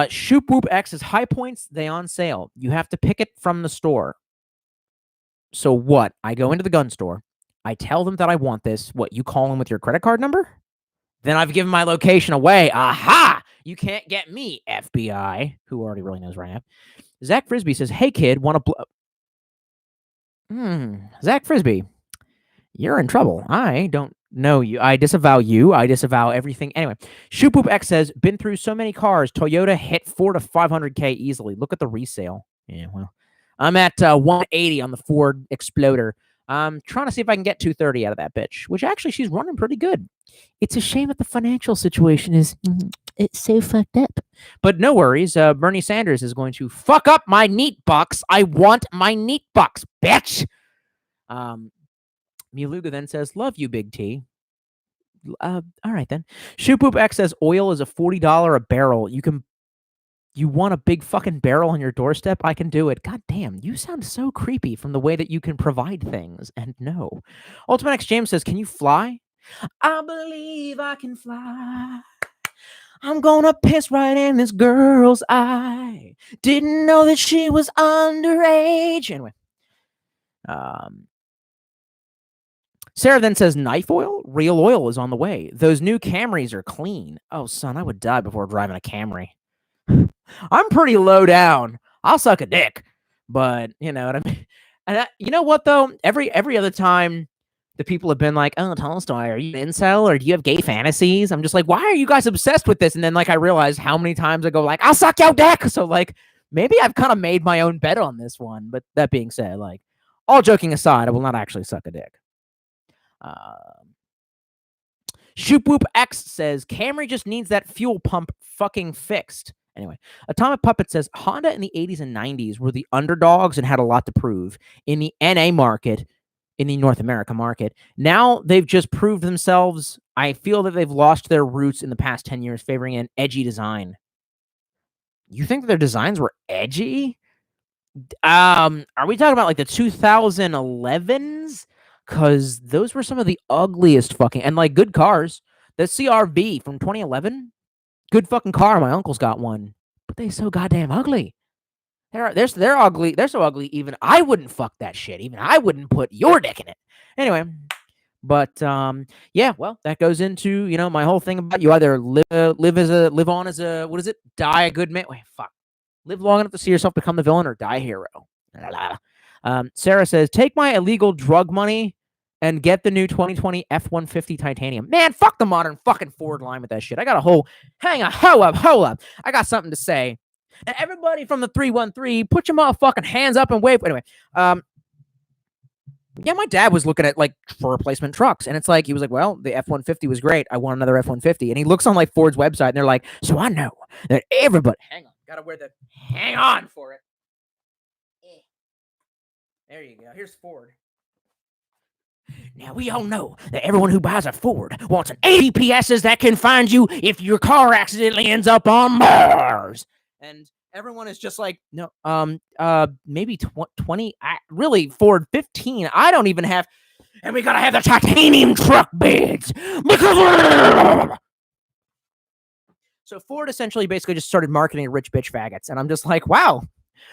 Shoop Whoop X's high points, they on sale. You have to pick it from the store. So what? I go into the gun store. I tell them that I want this. What, you call them with your credit card number? Then I've given my location away. Aha! You can't get me, FBI, who already really knows where I am. Zach Frisbee says, hey, kid, want to... Zach Frisbee, you're in trouble. I don't know you. I disavow you. I disavow everything. Anyway, Shoop X says, been through so many cars. Toyota hit 400 to 500K easily. Look at the resale. Yeah, well, I'm at 180 on the Ford Exploder. I'm trying to see if I can get 230 out of that bitch, which actually she's running pretty good. It's a shame that the financial situation is it's so fucked up. But no worries. Bernie Sanders is going to fuck up my neat box. I want my neat box, bitch. Miluga then says, love you, Big T. All right, then. Shoop Poop X says, oil is a $40 a barrel. You want a big fucking barrel on your doorstep? I can do it. God damn, you sound so creepy from the way that you can provide things. And no. Ultimate X James says, can you fly? I believe I can fly. I'm gonna piss right in this girl's eye. Didn't know that she was underage. Anyway. Sarah then says, knife oil? Real oil is on the way. Those new Camrys are clean. Oh, son, I would die before driving a Camry. I'm pretty low down. I'll suck a dick. But, you know what I mean? And you know what, though? Every other time the people have been like, oh, Tolstoy, are you an incel or do you have gay fantasies? I'm just like, why are you guys obsessed with this? And then, like, I realize how many times I go, like, I'll suck your dick. So, like, maybe I've kind of made my own bet on this one. But that being said, like, all joking aside, I will not actually suck a dick. Shoop Whoop X says, Camry just needs that fuel pump fucking fixed. Anyway, Atomic Puppet says, Honda in the 80s and 90s were the underdogs and had a lot to prove. In the NA market, in the North America market, now they've just proved themselves. I feel that they've lost their roots in the past 10 years, favoring an edgy design. You think their designs were edgy? Are we talking about like the 2011s? Because those were some of the ugliest fucking, and like good cars. The CRV from 2011, good fucking car. My uncle's got one, but they so goddamn ugly. They're ugly. They're so ugly. Even I wouldn't fuck that shit. Even I wouldn't put your dick in it. Anyway, but yeah. Well, that goes into my whole thing about you either live on as a what is it? Die a good man. Wait, fuck. Live long enough to see yourself become the villain or die a hero. Sarah says, take my illegal drug money and get the new 2020 F-150 titanium. Man, fuck the modern fucking Ford line with that shit. I got a whole, hold up. I got something to say. And everybody from the 313, put your motherfucking hands up and wave. Anyway, yeah, my dad was looking at like for replacement trucks, and it's like he was like, "Well, the F-150 was great. I want another F-150." And he looks on like Ford's website, and they're like, "So I know that everybody." Hang on, gotta wear the. Hang on for it. There you go. Here's Ford. Now, we all know that everyone who buys a Ford wants an 80 PSs that can find you if your car accidentally ends up on Mars. And everyone is just like, no, maybe 20, really, Ford 15. I don't even have, and we gotta have the titanium truck beds. So Ford essentially basically just started marketing rich bitch faggots. And I'm just like, wow.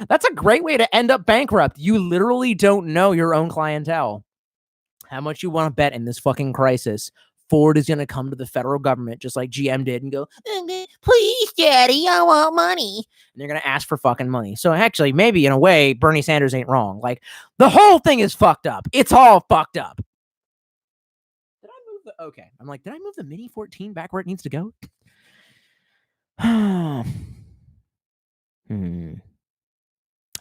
That's a great way to end up bankrupt. You literally don't know your own clientele. How much you want to bet in this fucking crisis? Ford is going to come to the federal government just like GM did and go, please, daddy, I want money. And they're going to ask for fucking money. So actually, maybe in a way, Bernie Sanders ain't wrong. Like, the whole thing is fucked up. It's all fucked up. Did I move the... Okay. I'm like, did I move the Mini 14 back where it needs to go?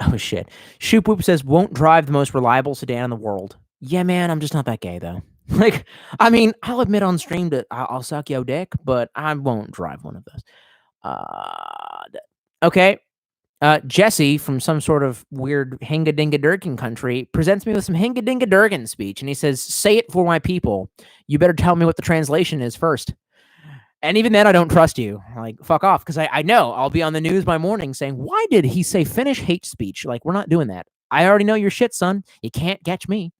Oh, shit. Shoop Whoop says, won't drive the most reliable sedan in the world. Yeah, man, I'm just not that gay, though. Like, I mean, I'll admit on stream that I'll suck your dick, but I won't drive one of those. Okay. Jesse from some sort of weird Hinga-Dinga-Durgan country presents me with some Hinga-Dinga-Durgan speech, and he says, say it for my people. You better tell me what the translation is first. And even then, I don't trust you. Like, fuck off. Because I know I'll be on the news by morning saying, why did he say Finnish hate speech? Like, we're not doing that. I already know your shit, son. You can't catch me.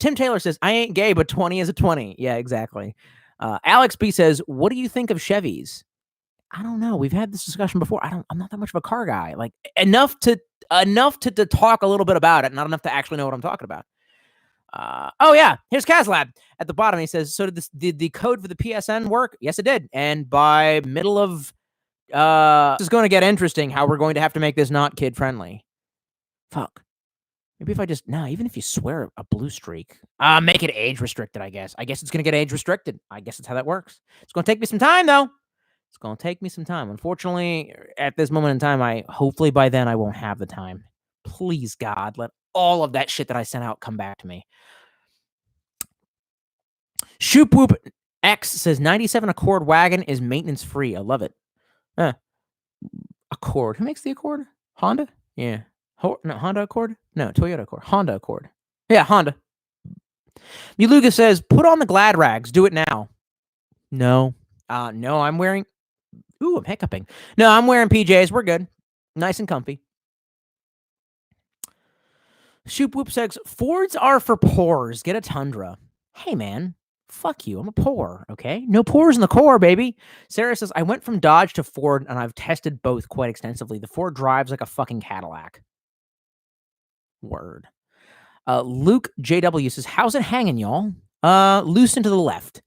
Tim Taylor says, I ain't gay, but 20 is a 20. Yeah, exactly. Alex B says, "What do you think of Chevys?" I don't know. We've had this discussion before. I'm not that much of a car guy. Like enough to talk a little bit about it, not enough to actually know what I'm talking about. Oh yeah, here's Kazlab at the bottom. He says, "So did the code for the PSN work?" Yes, it did. And by middle of this is going to get interesting. How we're going to have to make this not kid friendly. Fuck. Maybe if I just even if you swear a blue streak, make it age restricted. I guess it's gonna get age restricted. I guess that's how that works. It's gonna take me some time though. It's gonna take me some time. Unfortunately, at this moment in time, hopefully by then I won't have the time. Please God, let all of that shit that I sent out come back to me. Shoop Whoop X says 97 Accord wagon is maintenance free. I love it. Accord. Who makes the Accord? Honda? Yeah. No, Honda Accord? No, Toyota Accord. Honda Accord. Yeah, Honda. Muluga says, put on the glad rags. Do it now. No. No, I'm wearing... Ooh, I'm hiccuping. No, I'm wearing PJs. We're good. Nice and comfy. Shoop Whoop says, Fords are for poors. Get a Tundra. Hey, man. Fuck you. I'm a poor, okay? No pores in the core, baby. Sarah says, I went from Dodge to Ford, and I've tested both quite extensively. The Ford drives like a fucking Cadillac. Word. Luke JW says, how's it hanging, y'all? Loose and to the left.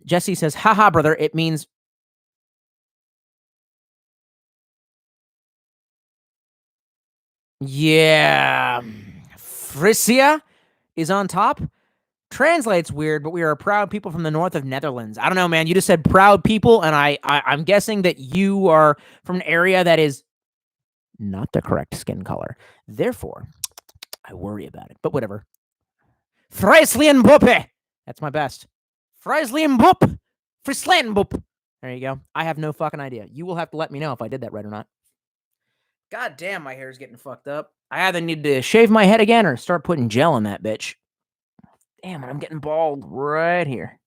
Jesse says, haha, brother, it means... Yeah. Frisia is on top. Translates weird, but we are proud people from the north of Netherlands. I don't know, man. You just said proud people, and I'm guessing that you are from an area that is not the correct skin color. Therefore, I worry about it. But whatever. Friesland Boppe. That's my best. Friesland Bopp. Friesland Bopp. There you go. I have no fucking idea. You will have to let me know if I did that right or not. God damn, my hair is getting fucked up. I either need to shave my head again or start putting gel in that bitch. Damn it, I'm getting bald right here.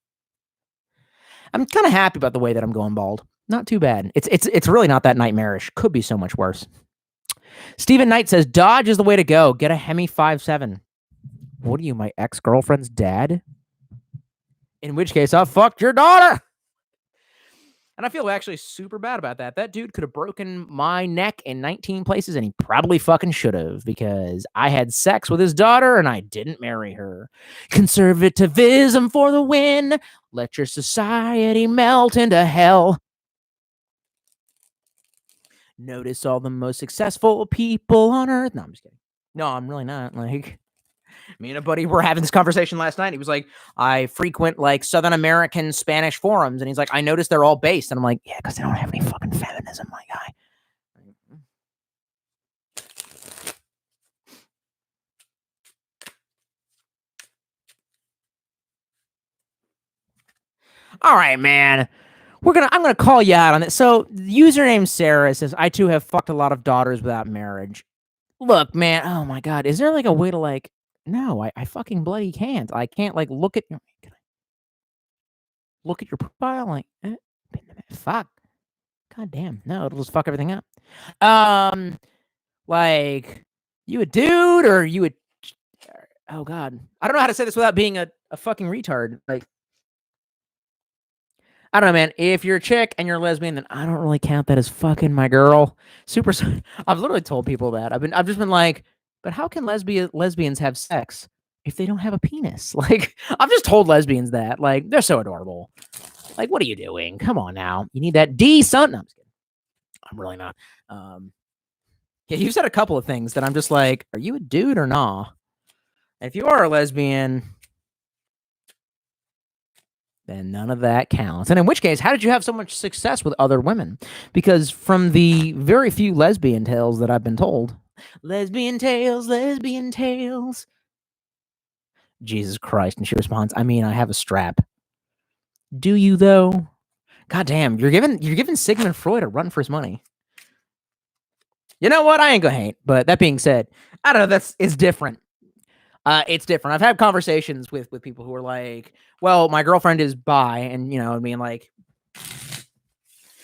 I'm kind of happy about the way that I'm going bald. Not too bad. It's really not that nightmarish. Could be so much worse. Stephen Knight says, Dodge is the way to go. Get a Hemi 5.7. What are you, my ex-girlfriend's dad? In which case, I fucked your daughter. And I feel actually super bad about that. That dude could have broken my neck in 19 places, and he probably fucking should have, because I had sex with his daughter and I didn't marry her. Conservativism for the win. Let your society melt into hell. Notice all the most successful people on earth. No, I'm just kidding. No, I'm really not. Like, me and a buddy were having this conversation last night. He was like, I frequent like Southern American Spanish forums. And he's like, I noticed they're all based. And I'm like, yeah, because they don't have any fucking feminism, my guy. All right, man. I'm gonna call you out on it. So username Sarah says, I too have fucked a lot of daughters without marriage. Look, man. Oh my God. Is there like a way to like, no, I fucking bloody can't. I can't like look at your profile. Like, fuck. God damn. No, it'll just fuck everything up. Like, you a dude or you a, oh God. I don't know how to say this without being a fucking retard. Like, I don't know, man. If you're a chick and you're a lesbian, then I don't really count that as fucking my girl. Super. I've literally told people that. I've just been like, but how can lesbians have sex if they don't have a penis? Like, I've just told lesbians that. Like, they're so adorable. Like, what are you doing? Come on now. You need that D, son. No, I'm just kidding. I'm really not. Yeah, you've said a couple of things that I'm just like, are you a dude or nah? And if you are a lesbian, then none of that counts. And in which case, how did you have so much success with other women? Because from the very few lesbian tales that I've been told, lesbian tales. Jesus Christ. And she responds, I mean, I have a strap. Do you though? God damn, you're giving Sigmund Freud a run for his money. You know what? I ain't gonna hate. But that being said, I don't know. It's different. It's different. I've had conversations with people who are like, well, my girlfriend is bi, and, you know, I mean, like,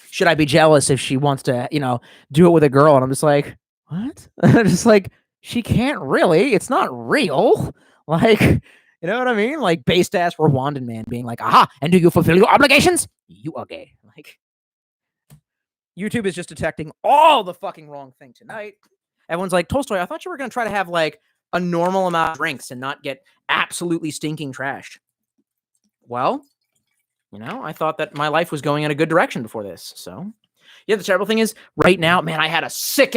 should I be jealous if she wants to, you know, do it with a girl? And I'm just like, what? Just like, she can't really. It's not real. Like, You know what I mean? Like based ass Rwandan man being like, aha, and do you fulfill your obligations? You are gay. Like YouTube is just detecting all the fucking wrong thing tonight. Everyone's like, Tolstoy, I thought you were going to try to have like a normal amount of drinks and not get absolutely stinking trashed. Well, you know, I thought that my life was going in a good direction before this. So, yeah, the terrible thing is right now, man, I had a sick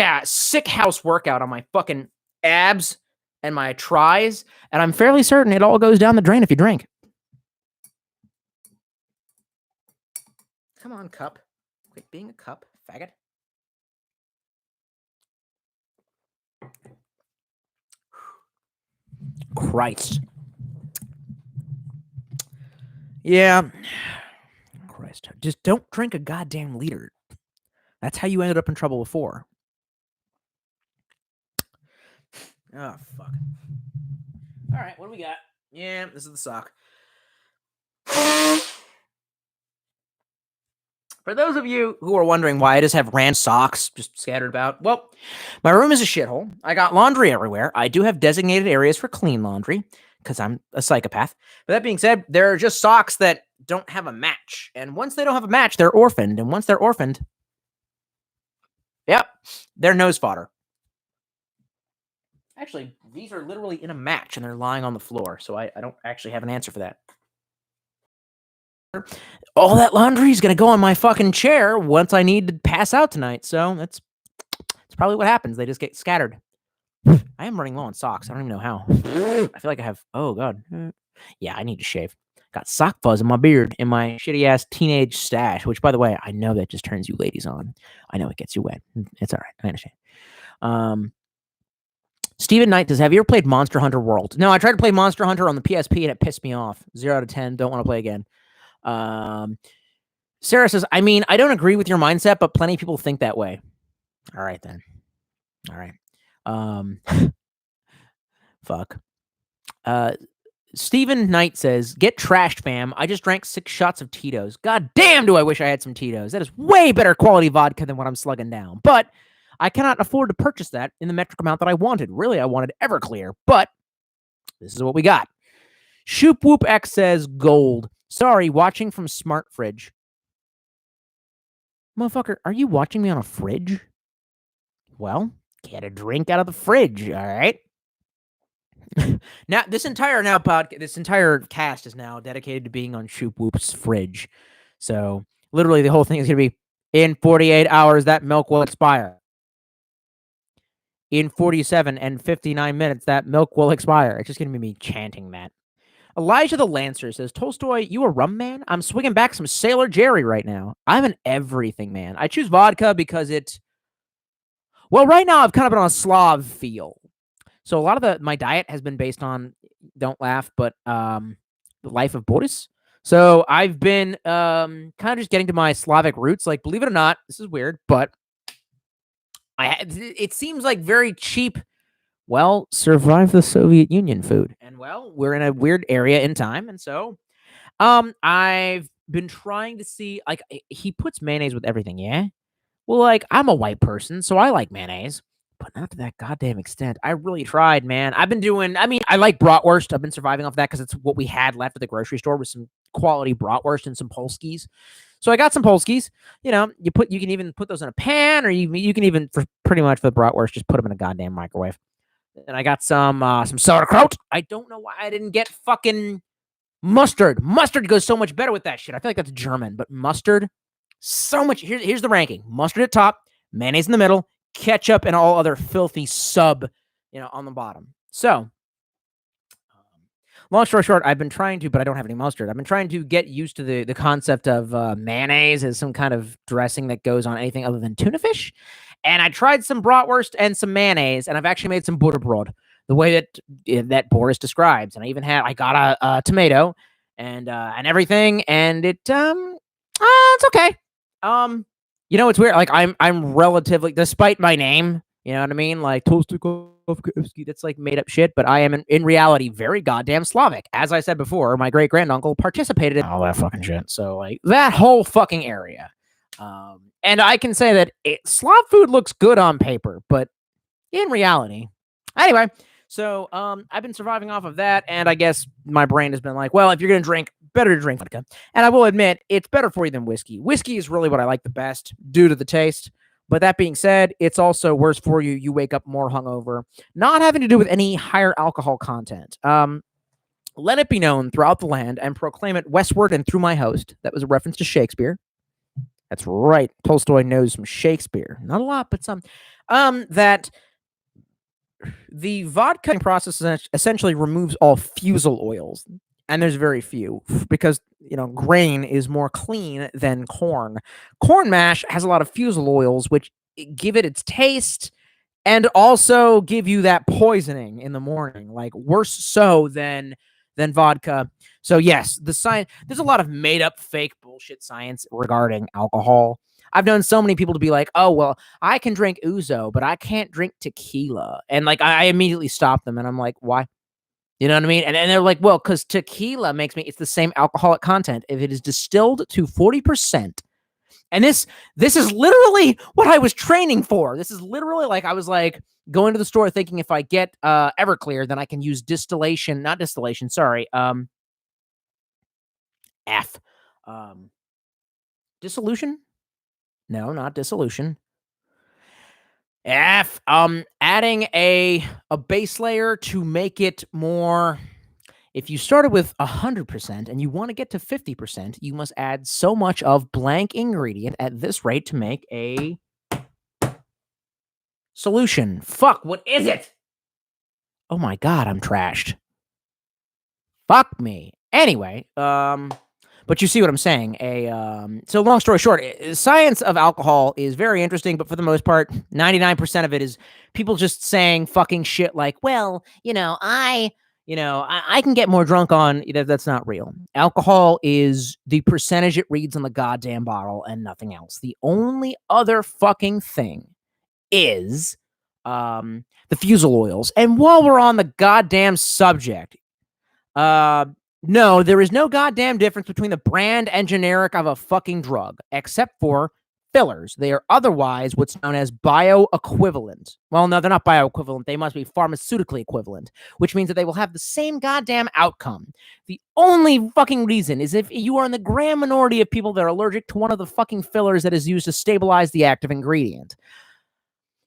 house workout on my fucking abs and my tries, and I'm fairly certain it all goes down the drain if you drink. Come on, cup. Quit being a cup, faggot. Christ. Yeah. Christ. Just don't drink a goddamn liter. That's how you ended up in trouble before. Oh, fuck. All right, what do we got? Yeah, this is the sock. For those of you who are wondering why I just have random socks just scattered about, well, my room is a shithole. I got laundry everywhere. I do have designated areas for clean laundry because I'm a psychopath. But that being said, there are just socks that don't have a match. And once they don't have a match, they're orphaned. And once they're orphaned, yep, they're nose fodder. Actually, these are literally in a match and they're lying on the floor. So I don't actually have an answer for that. All that laundry is going to go on my fucking chair once I need to pass out tonight. So that's probably what happens. They just get scattered. I am running low on socks. I don't even know how. I feel like I have, oh God. Yeah, I need to shave. Got sock fuzz in my beard in my shitty ass teenage stash, which by the way, I know that just turns you ladies on. I know it gets you wet. It's all right. I understand. Steven Knight says, have you ever played Monster Hunter World? No, I tried to play Monster Hunter on the PSP and it pissed me off. 0 out of 10. Don't want to play again. Sarah says, I mean, I don't agree with your mindset, but plenty of people think that way. All right, then. All right. Fuck. Steven Knight says, get trashed, fam. I just drank 6 shots of Tito's. God damn, do I wish I had some Tito's. That is way better quality vodka than what I'm slugging down. But I cannot afford to purchase that in the metric amount that I wanted. Really, I wanted Everclear, but this is what we got. Shoop Whoop X says, gold. Sorry, watching from Smart Fridge. Motherfucker, are you watching me on a fridge? Well, get a drink out of the fridge, all right? Now, this entire cast is now dedicated to being on Shoop Whoop's fridge. So, literally, the whole thing is going to be, in 48 hours, that milk will expire. In 47 and 59 minutes, that milk will expire. It's just going to be me chanting that. Elijah the Lancer says, Tolstoy, you a rum man? I'm swinging back some Sailor Jerry right now. I'm an everything man. I choose vodka because well, right now I've kind of been on a Slav feel. So a lot of my diet has been based on, don't laugh, but the life of Boris. So I've been kind of just getting to my Slavic roots. Like, believe it or not, this is weird, but it seems like very cheap. Well, survive the Soviet Union food. And well, we're in a weird area in time. And so I've been trying to see, like, he puts mayonnaise with everything, yeah? Well, like, I'm a white person, so I like mayonnaise, but not to that goddamn extent. I really tried, man. I like bratwurst. I've been surviving off that because it's what we had left at the grocery store with some quality bratwurst and some Polskis. So I got some Polskis. You know, you can even put those in a pan, or you can even, for pretty much for the bratwurst, just put them in a goddamn microwave. And I got some sauerkraut. I don't know why I didn't get fucking mustard. Mustard goes so much better with that shit. I feel like that's German, but mustard, so much. Here's the ranking. Mustard at top, mayonnaise in the middle, ketchup and all other filthy sub, on the bottom. So, long story short, I've been trying to, but I don't have any mustard. I've been trying to get used to the concept of mayonnaise as some kind of dressing that goes on anything other than tuna fish. And I tried some bratwurst and some mayonnaise, and I've actually made some butterbrot the way that Boris describes. And I got a tomato and everything, and it's okay. It's weird. Like I'm relatively, despite my name, you know what I mean? Like Tolstoyevsky, that's like made up shit, but I am in reality very goddamn Slavic. As I said before, my great granduncle participated in all that fucking shit. So like that whole fucking area. And I can say that Slav food looks good on paper, but in reality. Anyway, So I've been surviving off of that, and I guess my brain has been like, well, if you're gonna drink, better to drink vodka. And I will admit, it's better for you than whiskey. Whiskey is really what I like the best due to the taste. But that being said, it's also worse for you. You wake up more hungover, not having to do with any higher alcohol content. Let it be known throughout the land and proclaim it westward and through my host. That was a reference to Shakespeare. That's right. Tolstoy knows some Shakespeare. Not a lot, but some. That the vodka process essentially removes all fusel oils. And there's very few because, grain is more clean than corn. Corn mash has a lot of fusel oils, which give it its taste and also give you that poisoning in the morning, like worse so than vodka. So yes, the science, there's a lot of made up fake bullshit science regarding alcohol. I've known so many people to be like, oh, well, I can drink ouzo, but I can't drink tequila. And like, I immediately stop them and I'm like, why? You know what I mean? And they're like, well, because tequila it's the same alcoholic content. If it is distilled to 40%. And this is literally what I was training for. This is literally like, I was like going to the store thinking if I get Everclear, then I can use distillation, not distillation, sorry. Dissolution? No, not dissolution. Adding a base layer to make it more. If you started with 100% and you want to get to 50%, you must add so much of blank ingredient at this rate to make a solution. Fuck, what is it? Oh my God, I'm trashed. Fuck me. Anyway, but you see what I'm saying. So long story short, science of alcohol is very interesting, but for the most part, 99% of it is people just saying fucking shit like, well, I can get more drunk on, that's not real. Alcohol is the percentage it reads on the goddamn bottle and nothing else. The only other fucking thing is the fusel oils. And while we're on the goddamn subject, no, there is no goddamn difference between the brand and generic of a fucking drug, except for fillers. They are otherwise what's known as bioequivalent. Well, no, they're not bioequivalent. They must be pharmaceutically equivalent, which means that they will have the same goddamn outcome. The only fucking reason is if you are in the grand minority of people that are allergic to one of the fucking fillers that is used to stabilize the active ingredient.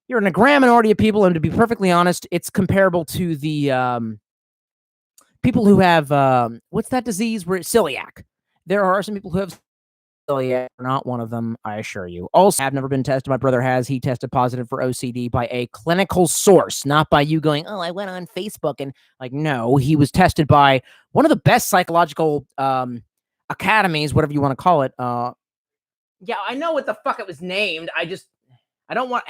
You're in a grand minority of people, and to be perfectly honest, it's comparable to the people who have, what's that disease? Celiac. There are some people who have celiac, not one of them, I assure you. Also, I've never been tested. My brother has. He tested positive for OCD by a clinical source, not by you going, oh, I went on Facebook and no, he was tested by one of the best psychological academies, whatever you want to call it. Yeah, I know what the fuck it was named. I don't want...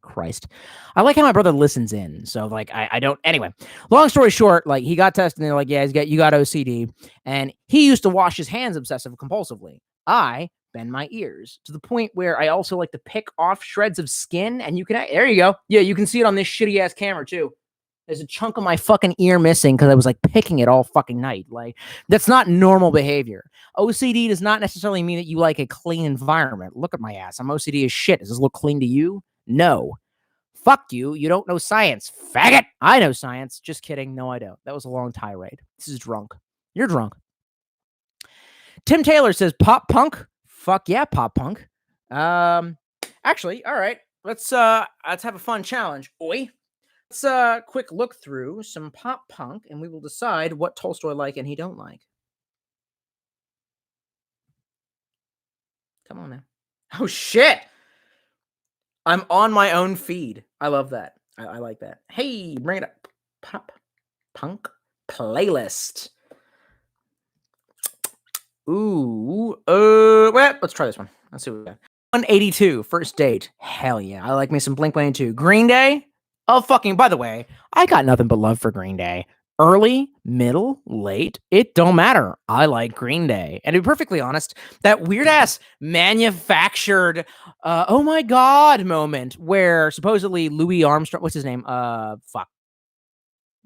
Christ. I like how my brother listens in. So I don't, anyway, long story short, he got tested and they're like, yeah, you got OCD. And he used to wash his hands obsessive compulsively. I bend my ears to the point where I also like to pick off shreds of skin and there you go. Yeah. You can see it on this shitty ass camera too. There's a chunk of my fucking ear missing because I was picking it all fucking night. That's not normal behavior. OCD does not necessarily mean that you like a clean environment. Look at my ass. I'm OCD as shit. Does this look clean to you? No. Fuck you. You don't know science. Faggot. I know science. Just kidding. No, I don't. That was a long tirade. This is drunk. You're drunk. Tim Taylor says pop punk. Fuck yeah, pop punk. Actually, all right. Let's have a fun challenge. Oi. Let's quick look through some pop punk and we will decide what Tolstoy like and he don't like. Come on now. Oh shit. I'm on my own feed. I love that. I like that. Hey, bring it up. Pop punk playlist. Ooh. Well, let's try this one. Let's see what we got. 182, First Date. Hell yeah. I like me some Blink-182. Green Day. Oh, fucking, by the way, I got nothing but love for Green Day. Early, middle, late, it don't matter. I like Green Day. And to be perfectly honest, that weird-ass manufactured, oh my God moment where supposedly Louis Armstrong, what's his name?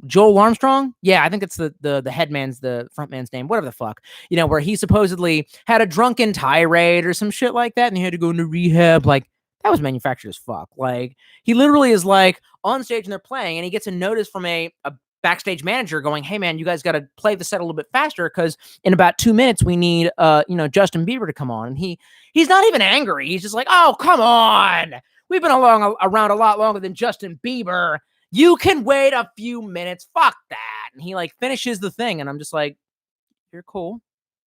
Joel Armstrong? Yeah, I think it's the headman's, the frontman's name, whatever the fuck. Where he supposedly had a drunken tirade or some shit like that and he had to go into rehab. that was manufactured as fuck. Like, he literally is like on stage and they're playing, and he gets a notice from a backstage manager going, "Hey man, you guys got to play the set a little bit faster because in about 2 minutes we need Justin Bieber to come on." And he's not even angry. He's just like, "Oh, come on. We've been around a lot longer than Justin Bieber. You can wait a few minutes. Fuck that." And he like finishes the thing, and I'm just like, "You're cool."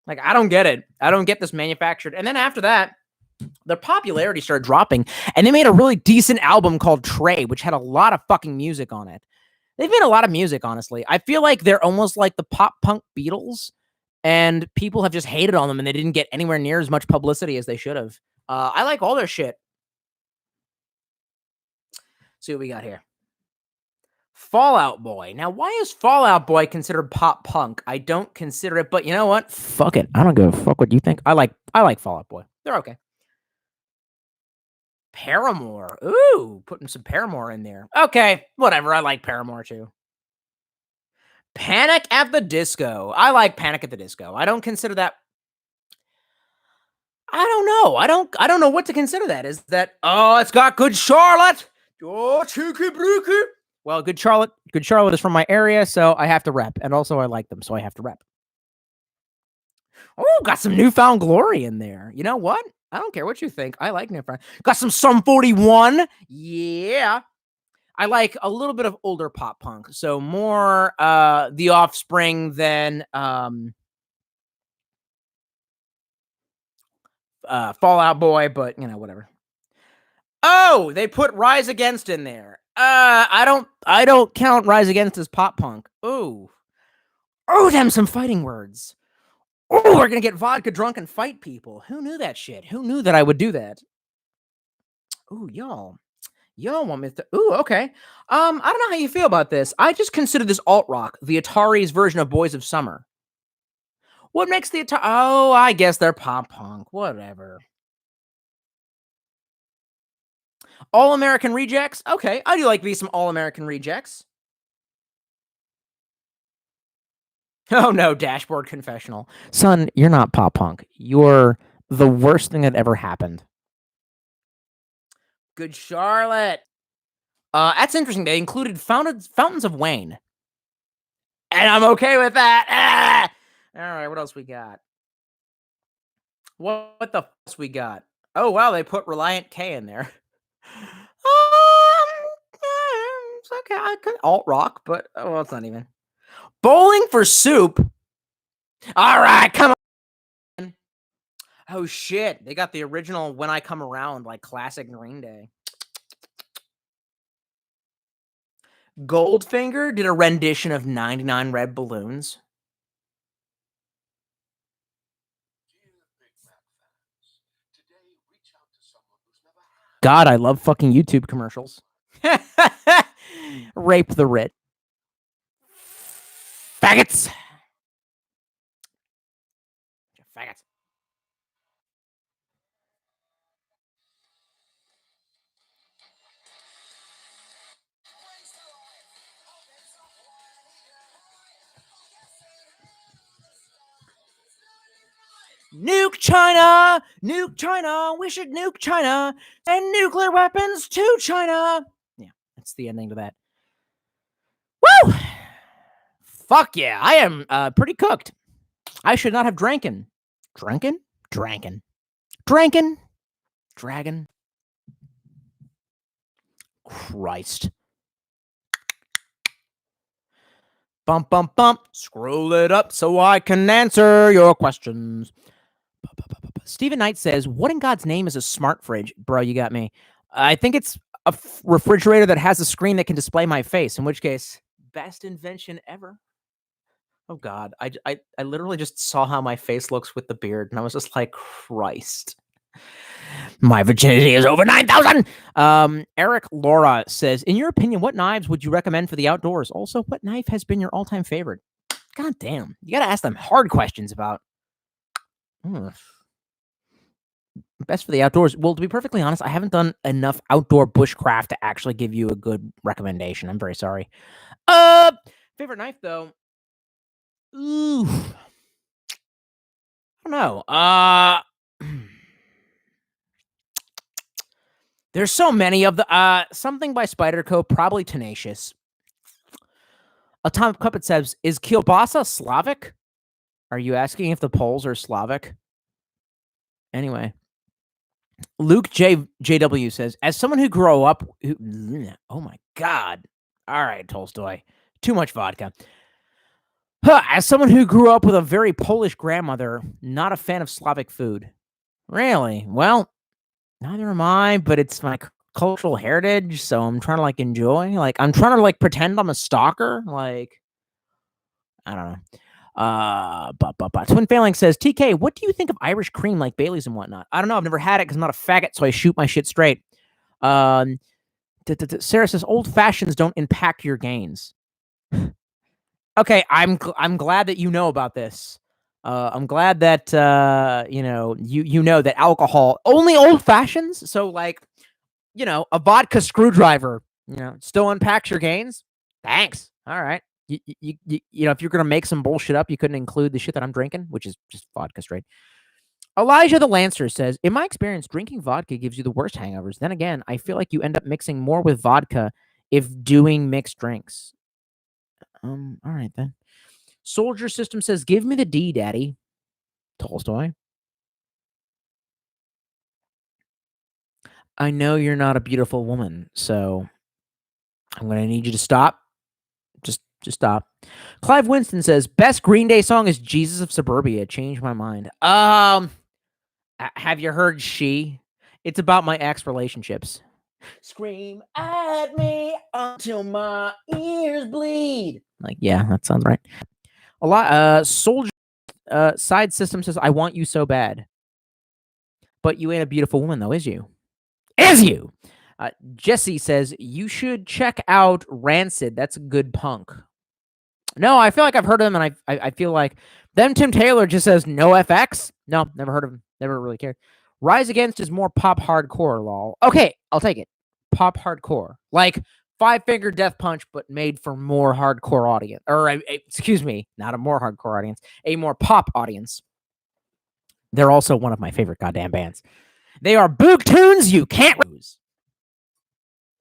Like, I don't get it. I don't get this manufactured. And then after that, their popularity started dropping, and they made a really decent album called Trey, which had a lot of fucking music on it. They've made a lot of music, honestly. I feel like they're almost like the pop punk Beatles, and people have just hated on them, and they didn't get anywhere near as much publicity as they should have. I like all their shit. See what we got here. Fall Out Boy. Now, why is Fall Out Boy considered pop punk? I don't consider it, but you know what? Fuck it. I don't give a fuck what you think. I like Fall Out Boy. They're okay. Paramore. Ooh, putting some Paramore in there. Okay, whatever. I like Paramore too. Panic at the Disco. I like Panic at the Disco. I don't consider that. I don't know. I don't know what to consider that. Is that, oh, it's got Good Charlotte. Oh, cheeky brookie. Well, Good Charlotte is from my area, so I have to rep. And also I like them, so I have to rep. Oh, got some Newfound Glory in there. You know what? I don't care what you think. I like Newfound. Got some Sum 41. Yeah. I like a little bit of older pop punk. So more The Offspring than Fall Out Boy, but whatever. Oh, they put Rise Against in there. I don't count Rise Against as pop punk. Ooh. Oh, them some fighting words. Oh, we're gonna get vodka drunk and fight people. Who knew that shit? Who knew that I would do that? Ooh, y'all want me to? Ooh, okay. I don't know how you feel about this. I just consider this alt rock, the Atari's version of Boys of Summer. What makes the Atari? Oh, I guess they're pop punk. Whatever. All American Rejects. Okay, I do like these some All American Rejects. Oh no, Dashboard Confessional. Son, you're not pop punk. You're the worst thing that ever happened. Good Charlotte. That's interesting. They included Fountains of Wayne. And I'm okay with that. Ah! All right, what else we got? What the else we got? Oh, wow, they put Reliant K in there. It's okay. I could alt rock, but well, it's not even. Bowling for Soup. All right, come on. Oh shit, they got the original When I Come Around, like classic Green Day. Goldfinger did a rendition of 99 Red Balloons. God, I love fucking YouTube commercials. Rape the Writ. Faggots. Faggots. Nuke China! Nuke China! We should nuke China! And nuclear weapons to China! Yeah, that's the ending to that. Woo! Fuck yeah, I am pretty cooked. I should not have dranken. Dranken? Dranken. Dranken? Dragon? Christ. Bump, bump, bump. Scroll it up so I can answer your questions. Stephen Knight says, what in God's name is a smart fridge? Bro, you got me. I think it's a refrigerator that has a screen that can display my face, in which case, best invention ever. Oh, God. I literally just saw how my face looks with the beard, and I was just like, Christ. My virginity is over 9,000. Eric Laura says, in your opinion, what knives would you recommend for the outdoors? Also, what knife has been your all-time favorite? God damn. You got to ask them hard questions about best for the outdoors. Well, to be perfectly honest, I haven't done enough outdoor bushcraft to actually give you a good recommendation. I'm very sorry. Favorite knife, though? Ooh. I don't know. There's so many of the something by Spyderco, probably Tenacious. Atomic Puppet says, is kielbasa Slavic? Are you asking if the Poles are Slavic? Anyway. Luke JW says, as someone who grew up oh my god. All right, Tolstoy. Too much vodka. As someone who grew up with a very Polish grandmother, not a fan of Slavic food. Really? Well, neither am I, but it's my cultural heritage, so I'm trying to like enjoy. Like I'm trying to like pretend I'm a stalker. Like I don't know. Twin Phalanx says, TK, what do you think of Irish cream like Bailey's and whatnot? I don't know. I've never had it because I'm not a faggot, so I shoot my shit straight. Sarah says, old fashions don't impact your gains. Okay, I'm glad that you know about this. I'm glad that you know that alcohol only old fashions. So like, a vodka screwdriver, still unpacks your gains. Thanks. All right. If you're gonna make some bullshit up, you couldn't include the shit that I'm drinking, which is just vodka straight. Elijah the Lancer says, in my experience, drinking vodka gives you the worst hangovers. Then again, I feel like you end up mixing more with vodka if doing mixed drinks. All right then. Soldier System says, give me the D, Daddy. Tolstoy. I know you're not a beautiful woman, so I'm gonna need you to stop. Just stop. Clive Winston says, best Green Day song is Jesus of Suburbia. Changed my mind. Have you heard She? It's about my ex relationships. Scream at me until my ears bleed. Like, yeah, that sounds right. A lot. Soldier Side System says, I want you so bad. But you ain't a beautiful woman, though, is you? Is you? Jesse says, you should check out Rancid. That's a good punk. No, I feel like I've heard of them, and I feel like them. Tim Taylor just says, no FX. No, never heard of him. Never really cared. Rise Against is more pop hardcore, lol. Okay, I'll take it. Pop hardcore. Like Five Finger Death Punch, but made for more hardcore audience. Or, excuse me, not a more hardcore audience. A more pop audience. They're also one of my favorite goddamn bands. They are boog tunes you can't lose.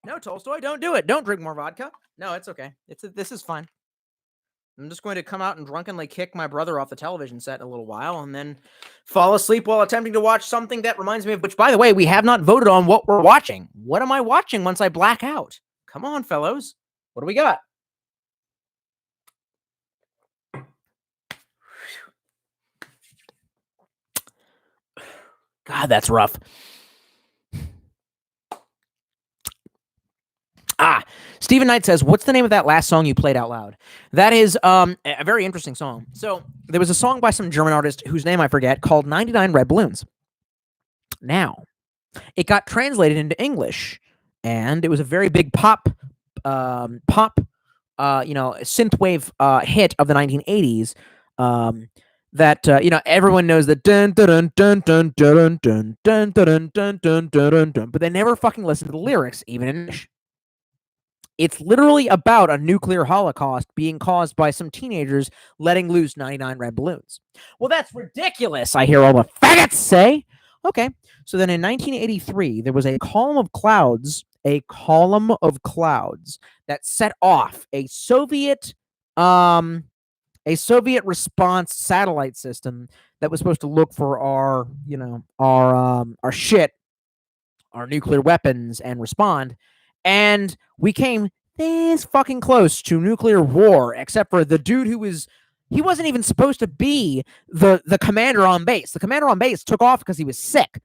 No, Tolstoy, don't do it. Don't drink more vodka. No, it's okay. This is fine. I'm just going to come out and drunkenly kick my brother off the television set in a little while and then fall asleep while attempting to watch something that reminds me of, which, by the way, we have not voted on what we're watching. What am I watching once I black out? Come on, fellows. What do we got? God, that's rough. Stephen Knight says, what's the name of that last song you played out loud? That is a very interesting song. So there was a song by some German artist whose name I forget called 99 Red Balloons. Now, it got translated into English, and it was a very big pop, synthwave hit of the 1980s. That everyone knows the dun dun dun dun dun dun dun dun dun dun dun dun dun, but they never fucking listen to the lyrics, even in English. It's literally about a nuclear holocaust being caused by some teenagers letting loose 99 red balloons. Well, that's ridiculous, I hear all the faggots say. Okay, so then in 1983, there was a column of clouds that set off a Soviet response satellite system that was supposed to look for our shit, our nuclear weapons, and respond. And we came this fucking close to nuclear war, except for the dude he wasn't even supposed to be the commander on base. The commander on base took off because he was sick,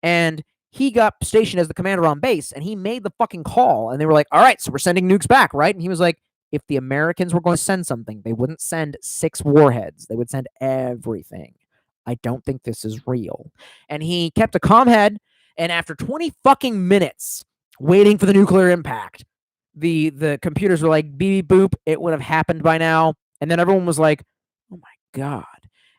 and he got stationed as the commander on base, and he made the fucking call, and they were like, all right, so we're sending nukes back, right? And he was like, if the Americans were going to send something, they wouldn't send 6 warheads. They would send everything. I don't think this is real. And he kept a calm head, and after 20 fucking minutes waiting for the nuclear impact, the computers were like, beep, boop, it would have happened by now. And then everyone was like, oh my God.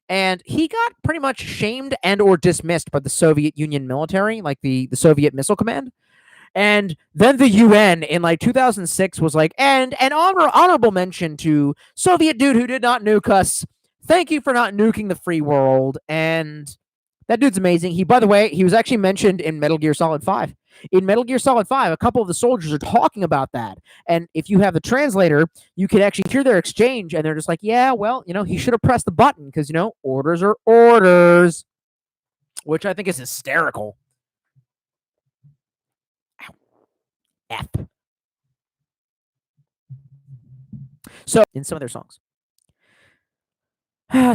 And he got pretty much shamed and or dismissed by the Soviet Union military, like the Soviet Missile Command. And then the UN in like 2006 was like, and an honorable mention to Soviet dude who did not nuke us. Thank you for not nuking the free world. And That dude's amazing. He, by the way, he was actually mentioned in Metal Gear Solid 5. In Metal Gear Solid 5, a couple of the soldiers are talking about that. And if you have the translator, you can actually hear their exchange, and they're just like, yeah, well, he should have pressed the button because, orders are orders, which I think is hysterical. Ow. F. So, in some of their songs.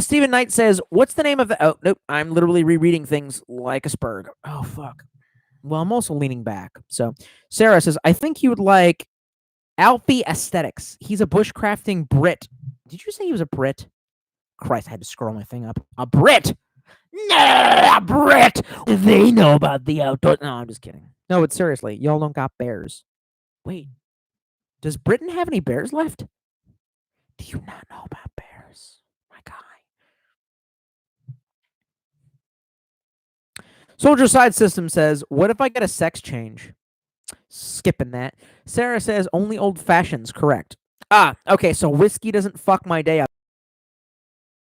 Stephen Knight says, what's the name of the... Oh, nope. I'm literally rereading things like a Spurg. Oh, fuck. Well, I'm also leaning back. So, Sarah says, I think he would like Alfie Aesthetics. He's a bushcrafting Brit. Did you say he was a Brit? Christ, I had to scroll my thing up. A Brit! Nah, a Brit! They know about the outdoor... No, I'm just kidding. No, but seriously, y'all don't got bears. Wait. Does Britain have any bears left? Do you not know about bears? My guy. Soldier Side System says, what if I get a sex change? Skipping that. Sarah says, only old fashions, correct. Okay, so whiskey doesn't fuck my day up.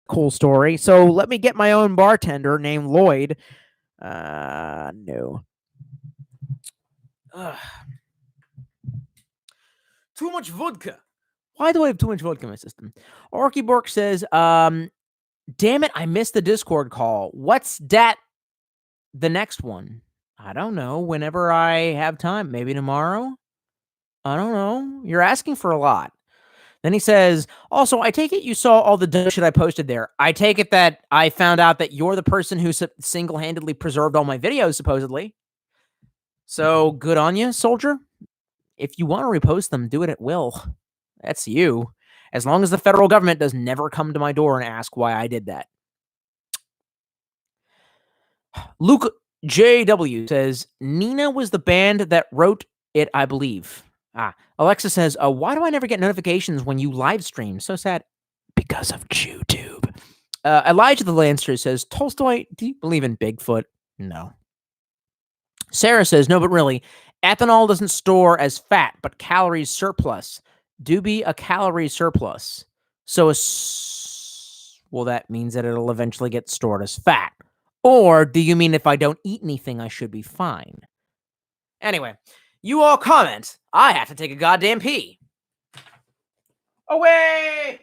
Cool story. So let me get my own bartender named Lloyd. No. Too much vodka. Why do I have too much vodka in my system? Orky Bork says, damn it, I missed the Discord call. What's that? The next one? I don't know. Whenever I have time. Maybe tomorrow? I don't know. You're asking for a lot. Then he says, also, I take it you saw all the dumb shit I posted there. I take it that I found out that you're the person who single-handedly preserved all my videos, supposedly. So, good on you, soldier. If you want to repost them, do it at will. That's you. As long as the federal government does never come to my door and ask why I did that. Luke JW says, Nina was the band that wrote it, I believe. Alexa says, why do I never get notifications when you live stream? So sad. Because of YouTube. Elijah the Lancer says, Tolstoy, do you believe in Bigfoot? No. Sarah says, no, but really, ethanol doesn't store as fat, but calories surplus. Do be a calorie surplus. So, well, that means that it'll eventually get stored as fat. Or do you mean if I don't eat anything, I should be fine? Anyway, you all comment. I have to take a goddamn pee. Away!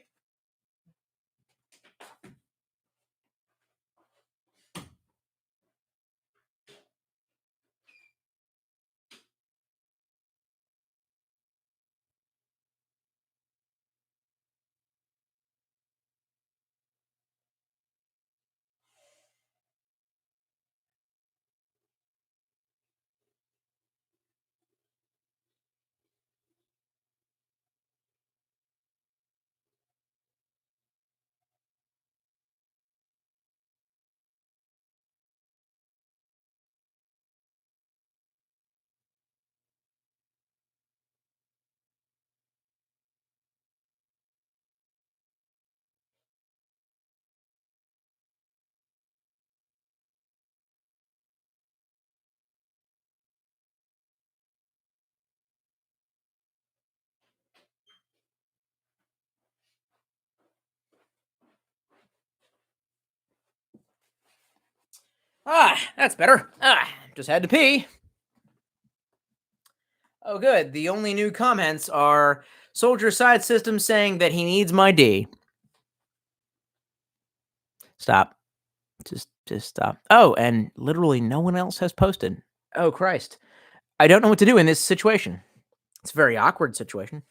That's better. Just had to pee. Oh, good. The only new comments are Soldier Side System saying that he needs my D. Stop. Just stop. Oh, and literally no one else has posted. Oh, Christ. I don't know what to do in this situation. It's a very awkward situation.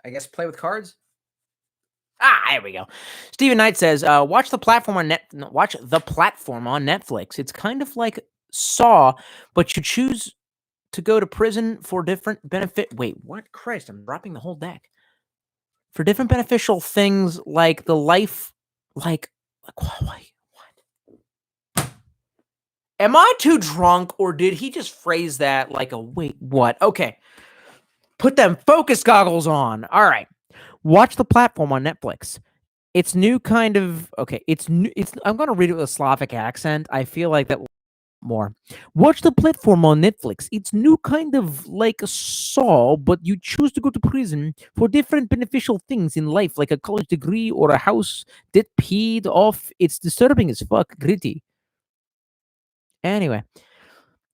I guess play with cards? There we go. Stephen Knight says, watch the platform on Netflix. It's kind of like Saw, but you choose to go to prison for different benefit. Wait, what? Christ, I'm dropping the whole deck. For different beneficial things like the life, what? Am I too drunk, or did he just phrase that like a wait, what? Okay. Put them focus goggles on. All right. Watch the platform on Netflix. It's new kind of, okay, it's new. I'm going to read it with a Slavic accent. I feel like that more. Watch the platform on Netflix. It's new kind of like a Saw, but you choose to go to prison for different beneficial things in life, like a college degree or a house that paid off. It's disturbing as fuck, gritty. Anyway,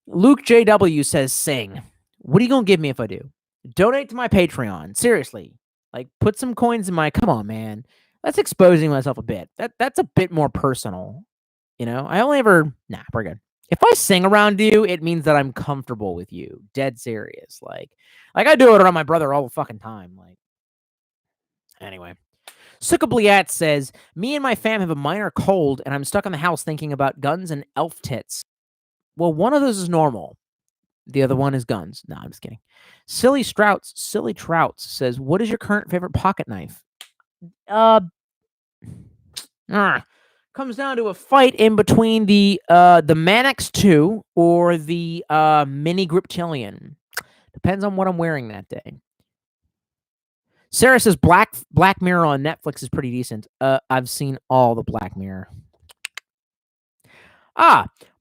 Luke JW says, "Sing. What are you gonna give me if I do? Donate to my Patreon. Seriously, like put some coins in my. Come on, man. That's exposing myself a bit. That's a bit more personal. You know, I only ever. Nah, we're good. If I sing around you, it means that I'm comfortable with you. Dead serious. Like I do it around my brother all the fucking time. Like, anyway." Sukabliat says, "Me and my fam have a minor cold, and I'm stuck in the house thinking about guns and elf tits." Well, one of those is normal. The other one is guns. No, I'm just kidding. Silly Trouts says, "What is your current favorite pocket knife?" Comes down to a fight in between the Mannix 2 or the Mini Griptilian. Depends on what I'm wearing that day. Sarah says Black Mirror on Netflix is pretty decent. I've seen all the Black Mirror.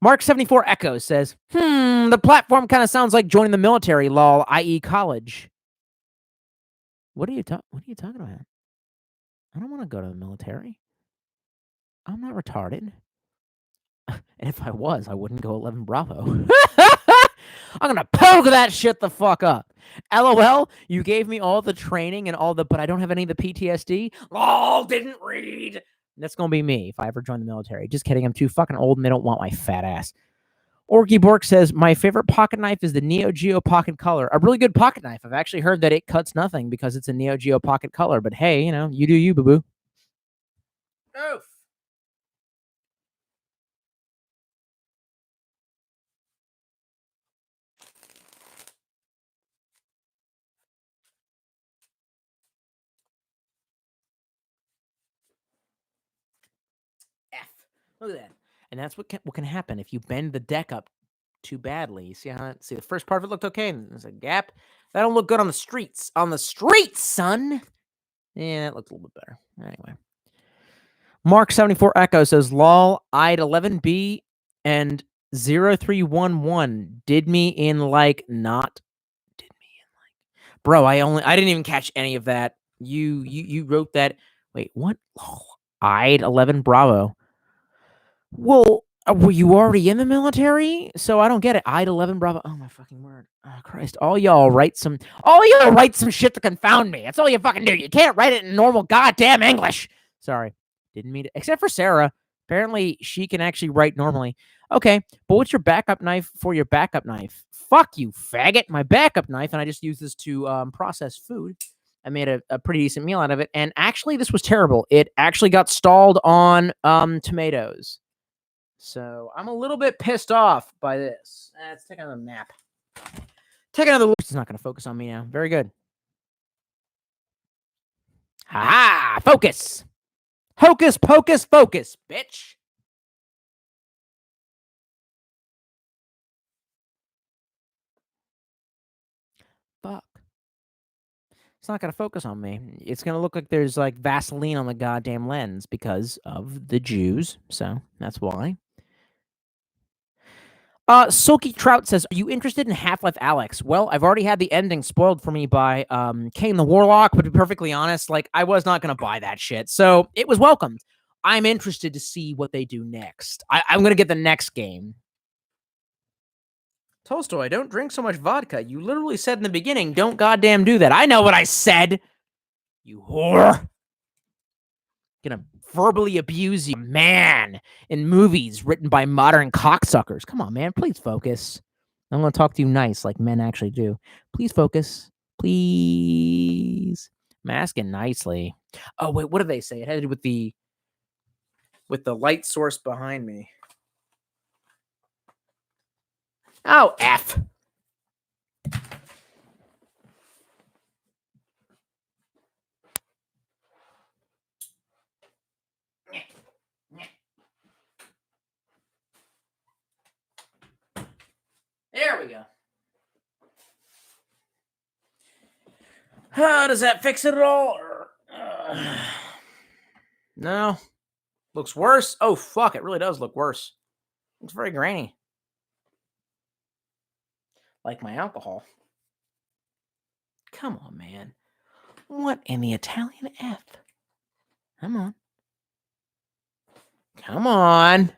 Mark74 Echo says, the platform kind of sounds like joining the military, lol, i.e. college. What are you talking about? I don't want to go to the military. I'm not retarded. And if I was, I wouldn't go 11 Bravo. I'm gonna poke that shit the fuck up. LOL, you gave me all the training and but I don't have any of the PTSD. Lol, didn't read. That's gonna be me if I ever join the military. Just kidding, I'm too fucking old and they don't want my fat ass. Orky Bork says, "My favorite pocket knife is the Neo Geo Pocket Color. A really good pocket knife. I've actually heard that it cuts nothing because it's a Neo Geo Pocket Color. But hey, you know, you do you, boo-boo." Oof. F. Look at that. And that's what can happen if you bend the deck up too badly. You see the first part of it looked okay, and there's a gap. That don't look good on the streets. On the streets, son. Yeah, that looks a little bit better. Anyway. Mark74 Echo says, "Lol, I'd 11B and 0311 did me in like not did me in like." Bro, I didn't even catch any of that. You wrote that. Wait, what? Lol, I'd 11 Bravo. Well, were you already in the military? So I don't get it. I'd 11 Bravo. Oh my fucking word. Oh Christ. All y'all write some shit to confound me. That's all you fucking do. You can't write it in normal goddamn English. Sorry. Didn't mean to. Except for Sarah. Apparently she can actually write normally. Okay, but what's your backup knife for your backup knife? Fuck you, faggot. My backup knife, and I just use this to process food. I made a pretty decent meal out of it. And actually, this was terrible. It actually got stalled on tomatoes. So I'm a little bit pissed off by this. Let's take another nap. Take another look. It's not going to focus on me now. Very good. Ha! Focus! Hocus pocus focus, bitch! Fuck. It's not going to focus on me. It's going to look like there's like Vaseline on the goddamn lens because of the Jews. So that's why. Silky Trout says, "Are you interested in Half-Life Alyx?" Well, I've already had the ending spoiled for me by Kane the Warlock, but to be perfectly honest, like I was not going to buy that shit. So it was welcomed. I'm interested to see what they do next. I'm going to get the next game. Tolstoy, don't drink so much vodka. You literally said in the beginning, don't goddamn do that. I know what I said. You whore. Gonna verbally abuse you, man, in movies written by modern cocksuckers. Come on, man. Please focus. I'm gonna talk to you nice like men actually do. Please focus. Please. I'm asking nicely. Oh, wait, what did they say? It had to do with the light source behind me. Oh, F. There we go. Does that fix it at all? No. Looks worse. Oh, fuck. It really does look worse. Looks very grainy. like my alcohol. Come on, man. What in the Italian F? Come on. Come on.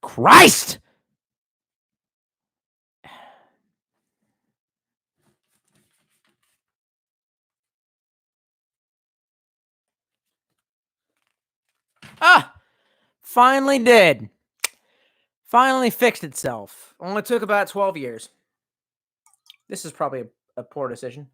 Christ! Ah! Finally did. Finally fixed itself. Only took about 12 years. This is probably a poor decision.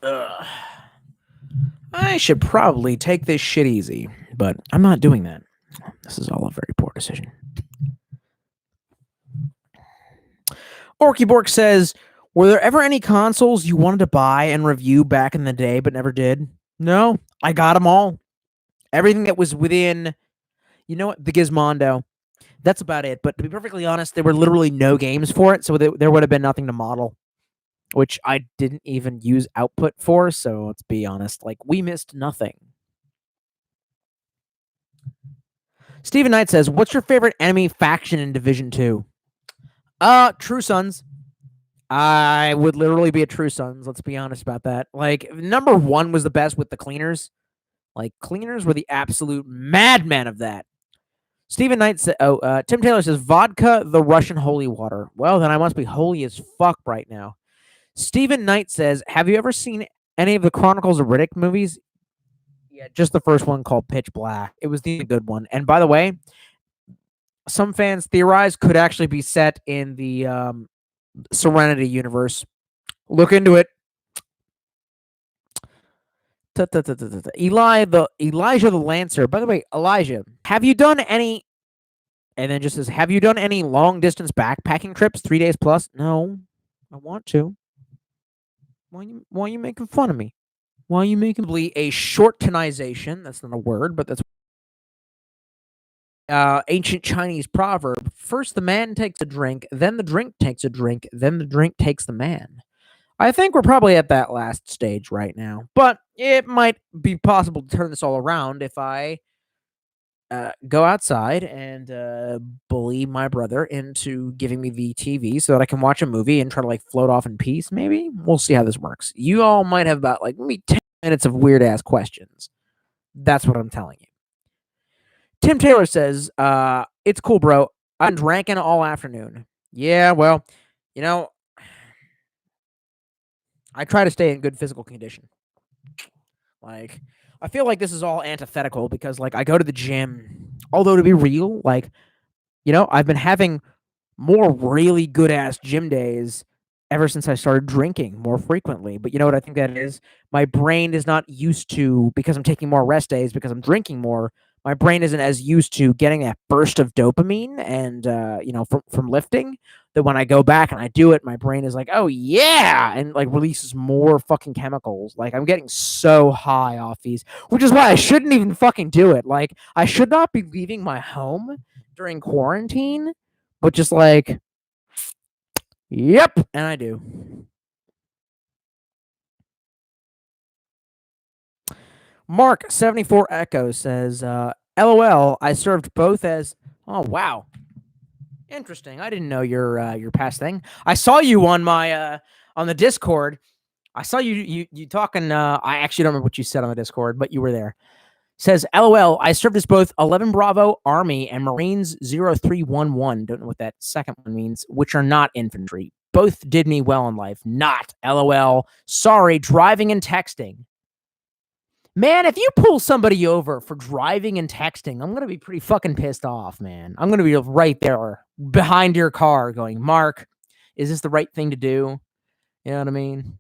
Ugh. I should probably take this shit easy, but I'm not doing that. This is all a very poor decision. Orky Bork says, were there ever any consoles you wanted to buy and review back in the day but never did? No, I got them all. Everything that was within, you know what, the Gizmondo. That's about it. But to be perfectly honest, there were literally no games for it, so there would have been nothing to model, which I didn't even use output for, so let's be honest. Like, we missed nothing. Steven Knight says, what's your favorite enemy faction in Division 2? True Sons. I would literally be a True Sons. Let's be honest about that. Like, number 1 was the best with the Cleaners. Like, Cleaners were the absolute madmen of that. Stephen Knight said, Tim Taylor says, vodka, the Russian holy water. Well, then I must be holy as fuck right now. Stephen Knight says, have you ever seen any of the Chronicles of Riddick movies? Yeah, just the first one called Pitch Black. It was the good one. And by the way, some fans theorize could actually be set in the Serenity universe. Look into it. Elijah the Lancer. By the way, Elijah, have you done any? And then just says, have you done any long distance backpacking trips, 3 days plus? No, I want to. Why are you making fun of me? Why are you making a shortenization? That's not a word, but that's ancient Chinese proverb. First the man takes a drink, then the drink takes a drink, then the drink takes the man. I think we're probably at that last stage right now, but it might be possible to turn this all around if I go outside and bully my brother into giving me the TV so that I can watch a movie and try to like float off in peace. Maybe we'll see how this works. You all might have about like maybe 10 minutes of weird ass questions. That's what I'm telling you. Tim Taylor says, it's cool, bro. I'm drinking all afternoon. Yeah, well, you know, I try to stay in good physical condition. Like, I feel like this is all antithetical because, like, I go to the gym. Although, to be real, like, you know, I've been having more really good-ass gym days ever since I started drinking more frequently. But you know what I think that is? My brain is not used to, because I'm taking more rest days, because I'm drinking more, my brain isn't as used to getting that burst of dopamine and, you know, from lifting, that when I go back and I do it, my brain is like, oh yeah, and like releases more fucking chemicals. Like, I'm getting so high off these, which is why I shouldn't even fucking do it. Like, I should not be leaving my home during quarantine, but just like, yep, and I do. Mark74 Echo says, LOL, I served both as, oh wow. Interesting. I didn't know your past thing. I saw you on my on the Discord. I saw you talking. I actually don't remember what you said on the Discord, but you were there. Says, LOL, I served as both 11 Bravo Army and Marines 0311. Don't know what that second one means, which are not infantry. Both did me well in life. Not. LOL. Sorry, driving and texting. Man, if you pull somebody over for driving and texting, I'm going to be pretty fucking pissed off, man. I'm going to be right there behind your car going, Mark, is this the right thing to do? You know what I mean?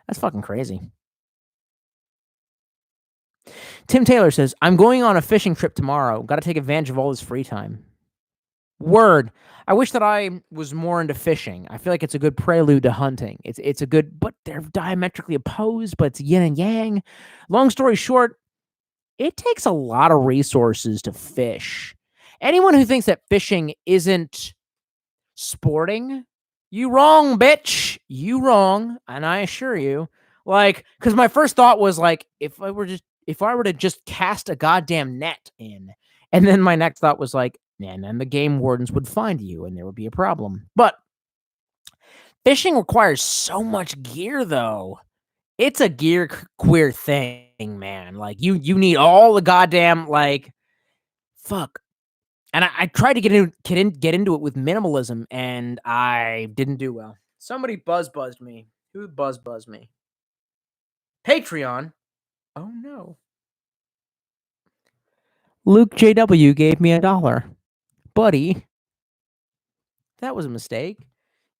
That's fucking crazy. Tim Taylor says, I'm going on a fishing trip tomorrow. Got to take advantage of all this free time. Word. I wish that I was more into fishing. I feel like it's a good prelude to hunting. It's a good, but they're diametrically opposed, but it's yin and yang. Long story short, it takes a lot of resources to fish. Anyone who thinks that fishing isn't sporting, you wrong, bitch. You wrong. And I assure you, like, because my first thought was like, if I were to just cast a goddamn net in, and then my next thought was like, and then the game wardens would find you and there would be a problem. But fishing requires so much gear, though. It's a gear queer thing, man. Like you need all the goddamn like fuck. And I tried to get into it with minimalism, and I didn't do well. Somebody buzzed me. Who buzzed me? Patreon. Oh no. Luke JW gave me $1. Buddy. That was a mistake.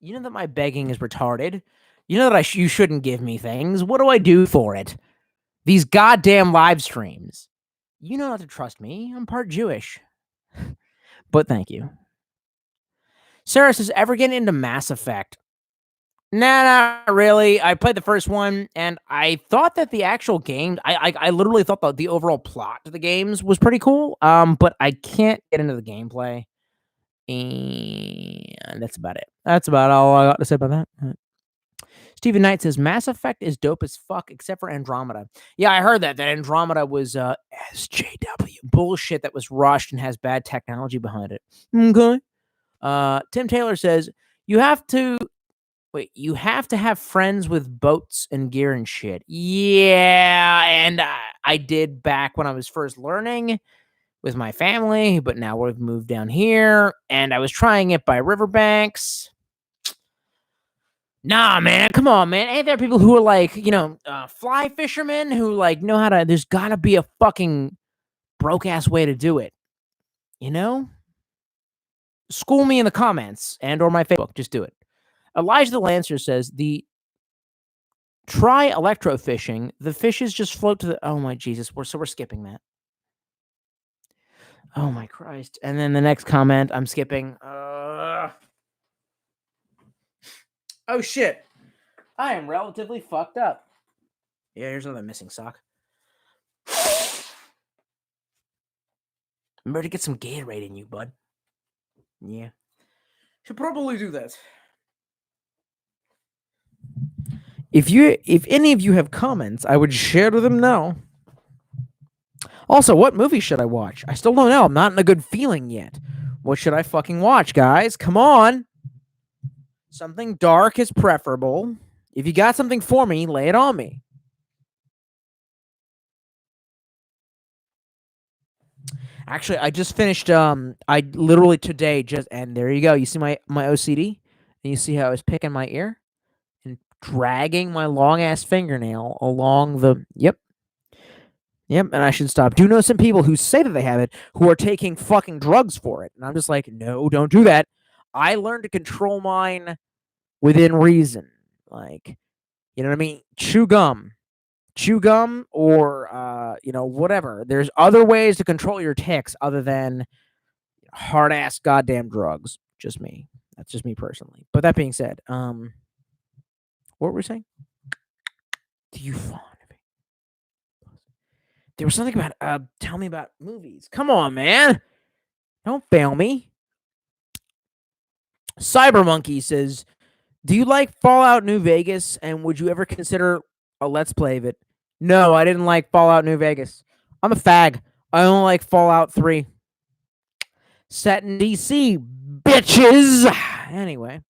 You know that my begging is retarded. You know that you shouldn't give me things. What do I do for it? These goddamn live streams. You know not to trust me. I'm part Jewish. But thank you. Sarah says, ever get into Mass Effect? Nah, not really. I played the first one, and I thought that the actual game, I literally thought the overall plot to the games was pretty cool. But I can't get into the gameplay. And that's about it. That's about all I got to say about that. Stephen Knight says, Mass Effect is dope as fuck, except for Andromeda. Yeah, I heard that Andromeda was SJW bullshit that was rushed and has bad technology behind it. Okay. Tim Taylor says, you have to have friends with boats and gear and shit. Yeah, and I did back when I was first learning with my family, but now we've moved down here, and I was trying it by riverbanks. Nah, man, come on, man. Ain't there people who are like, fly fishermen who like know how to, there's gotta be a fucking broke ass way to do it. You know? School me in the comments and or my Facebook. Just do it. Elijah the Lancer says, try electrofishing. The fishes just float to the, oh my Jesus. We're skipping that. Oh my Christ. And then the next comment, I'm skipping. Oh shit. I am relatively fucked up. Yeah, here's another missing sock. Remember to get some Gatorade in you, bud. Yeah. Should probably do that. If any of you have comments, I would share them now. Also, what movie should I watch? I still don't know. I'm not in a good feeling yet. What should I fucking watch, guys? Come on. Something dark is preferable. If you got something for me, lay it on me. Actually, I just finished, I literally today and there you go. You see my OCD? And you see how I was picking my ear? And dragging my long-ass fingernail along the, Yep, and I should stop. Do you know some people who say that they have it who are taking fucking drugs for it? And I'm just like, no, don't do that. I learned to control mine within reason. Like, you know what I mean? Chew gum or, whatever. There's other ways to control your tics other than hard-ass goddamn drugs. Just me. That's just me personally. But that being said, what were we saying? Do you want to be? There was something about, tell me about movies. Come on, man. Don't fail me. Cyber Monkey says, do you like Fallout New Vegas, and would you ever consider a Let's Play of it? No, I didn't like Fallout New Vegas. I'm a fag. I only like Fallout 3. Set in DC, bitches. Anyway.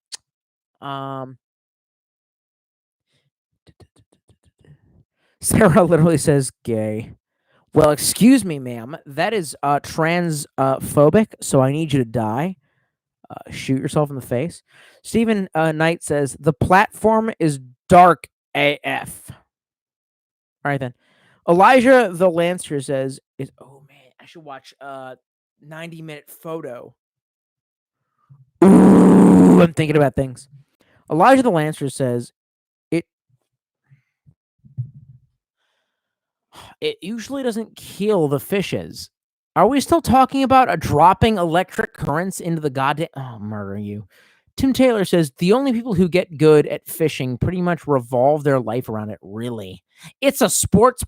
Sarah literally says gay. Well, excuse me, ma'am. That is transphobic, so I need you to die. Shoot yourself in the face. Stephen Knight says, the platform is dark AF. All right, then. Elijah the Lancer says, oh, man, I should watch 90-minute photo. Ooh, I'm thinking about things. Elijah the Lancer says, it usually doesn't kill the fishes. Are we still talking about dropping electric currents into the goddamn... Oh, murder you. Tim Taylor says, the only people who get good at fishing pretty much revolve their life around it, really. It's a sport.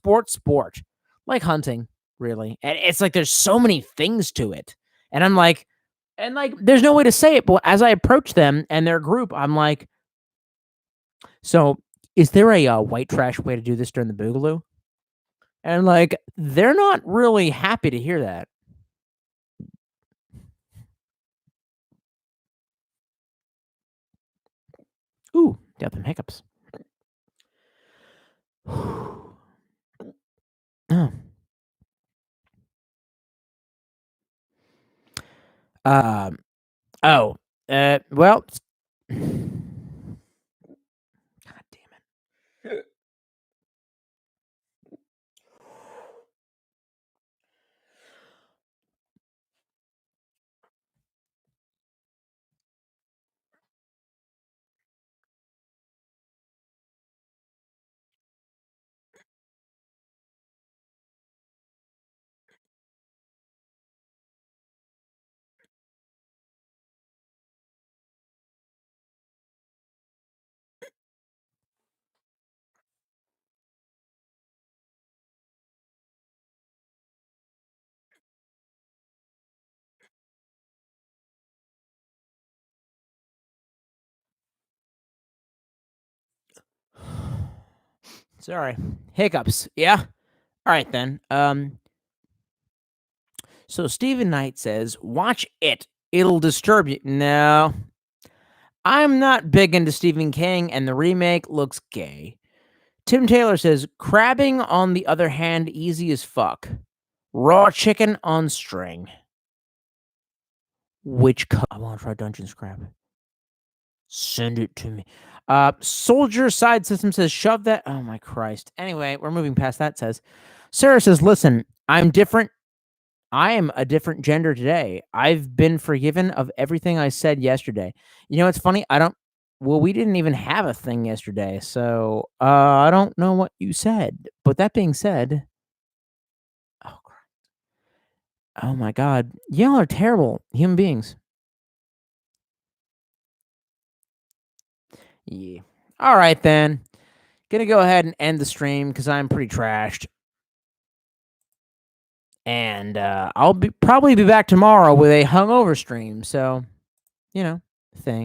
Like hunting. really. And it's like there's so many things to it. And I'm like, there's no way to say it, but as I approach them and their group, I'm like, so is there a white trash way to do this during the Boogaloo? And like, they're not really happy to hear that. Ooh, got them hiccups. Oh. Um. Oh. Well. God damn it. Sorry. Hiccups. Yeah. All right then. So Stephen Knight says, "Watch it. It'll disturb you." No. I'm not big into Stephen King and the remake looks gay. Tim Taylor says, "Crabbing on the other hand easy as fuck. Raw chicken on string." I want to try Dungeons Crab. Send it to me. Soldier Side System says, "Shove that." Oh my Christ. Anyway, we're moving past that. Says Sarah says, "Listen, I'm different. I am a different gender today. I've been forgiven of everything I said yesterday." You know, it's funny. Well, we didn't even have a thing yesterday, so I don't know what you said. But that being said, oh, oh my God, y'all are terrible human beings. Yeah. All right then. Gonna go ahead and end the stream because I'm pretty trashed. And I'll probably be back tomorrow with a hungover stream. So, thing.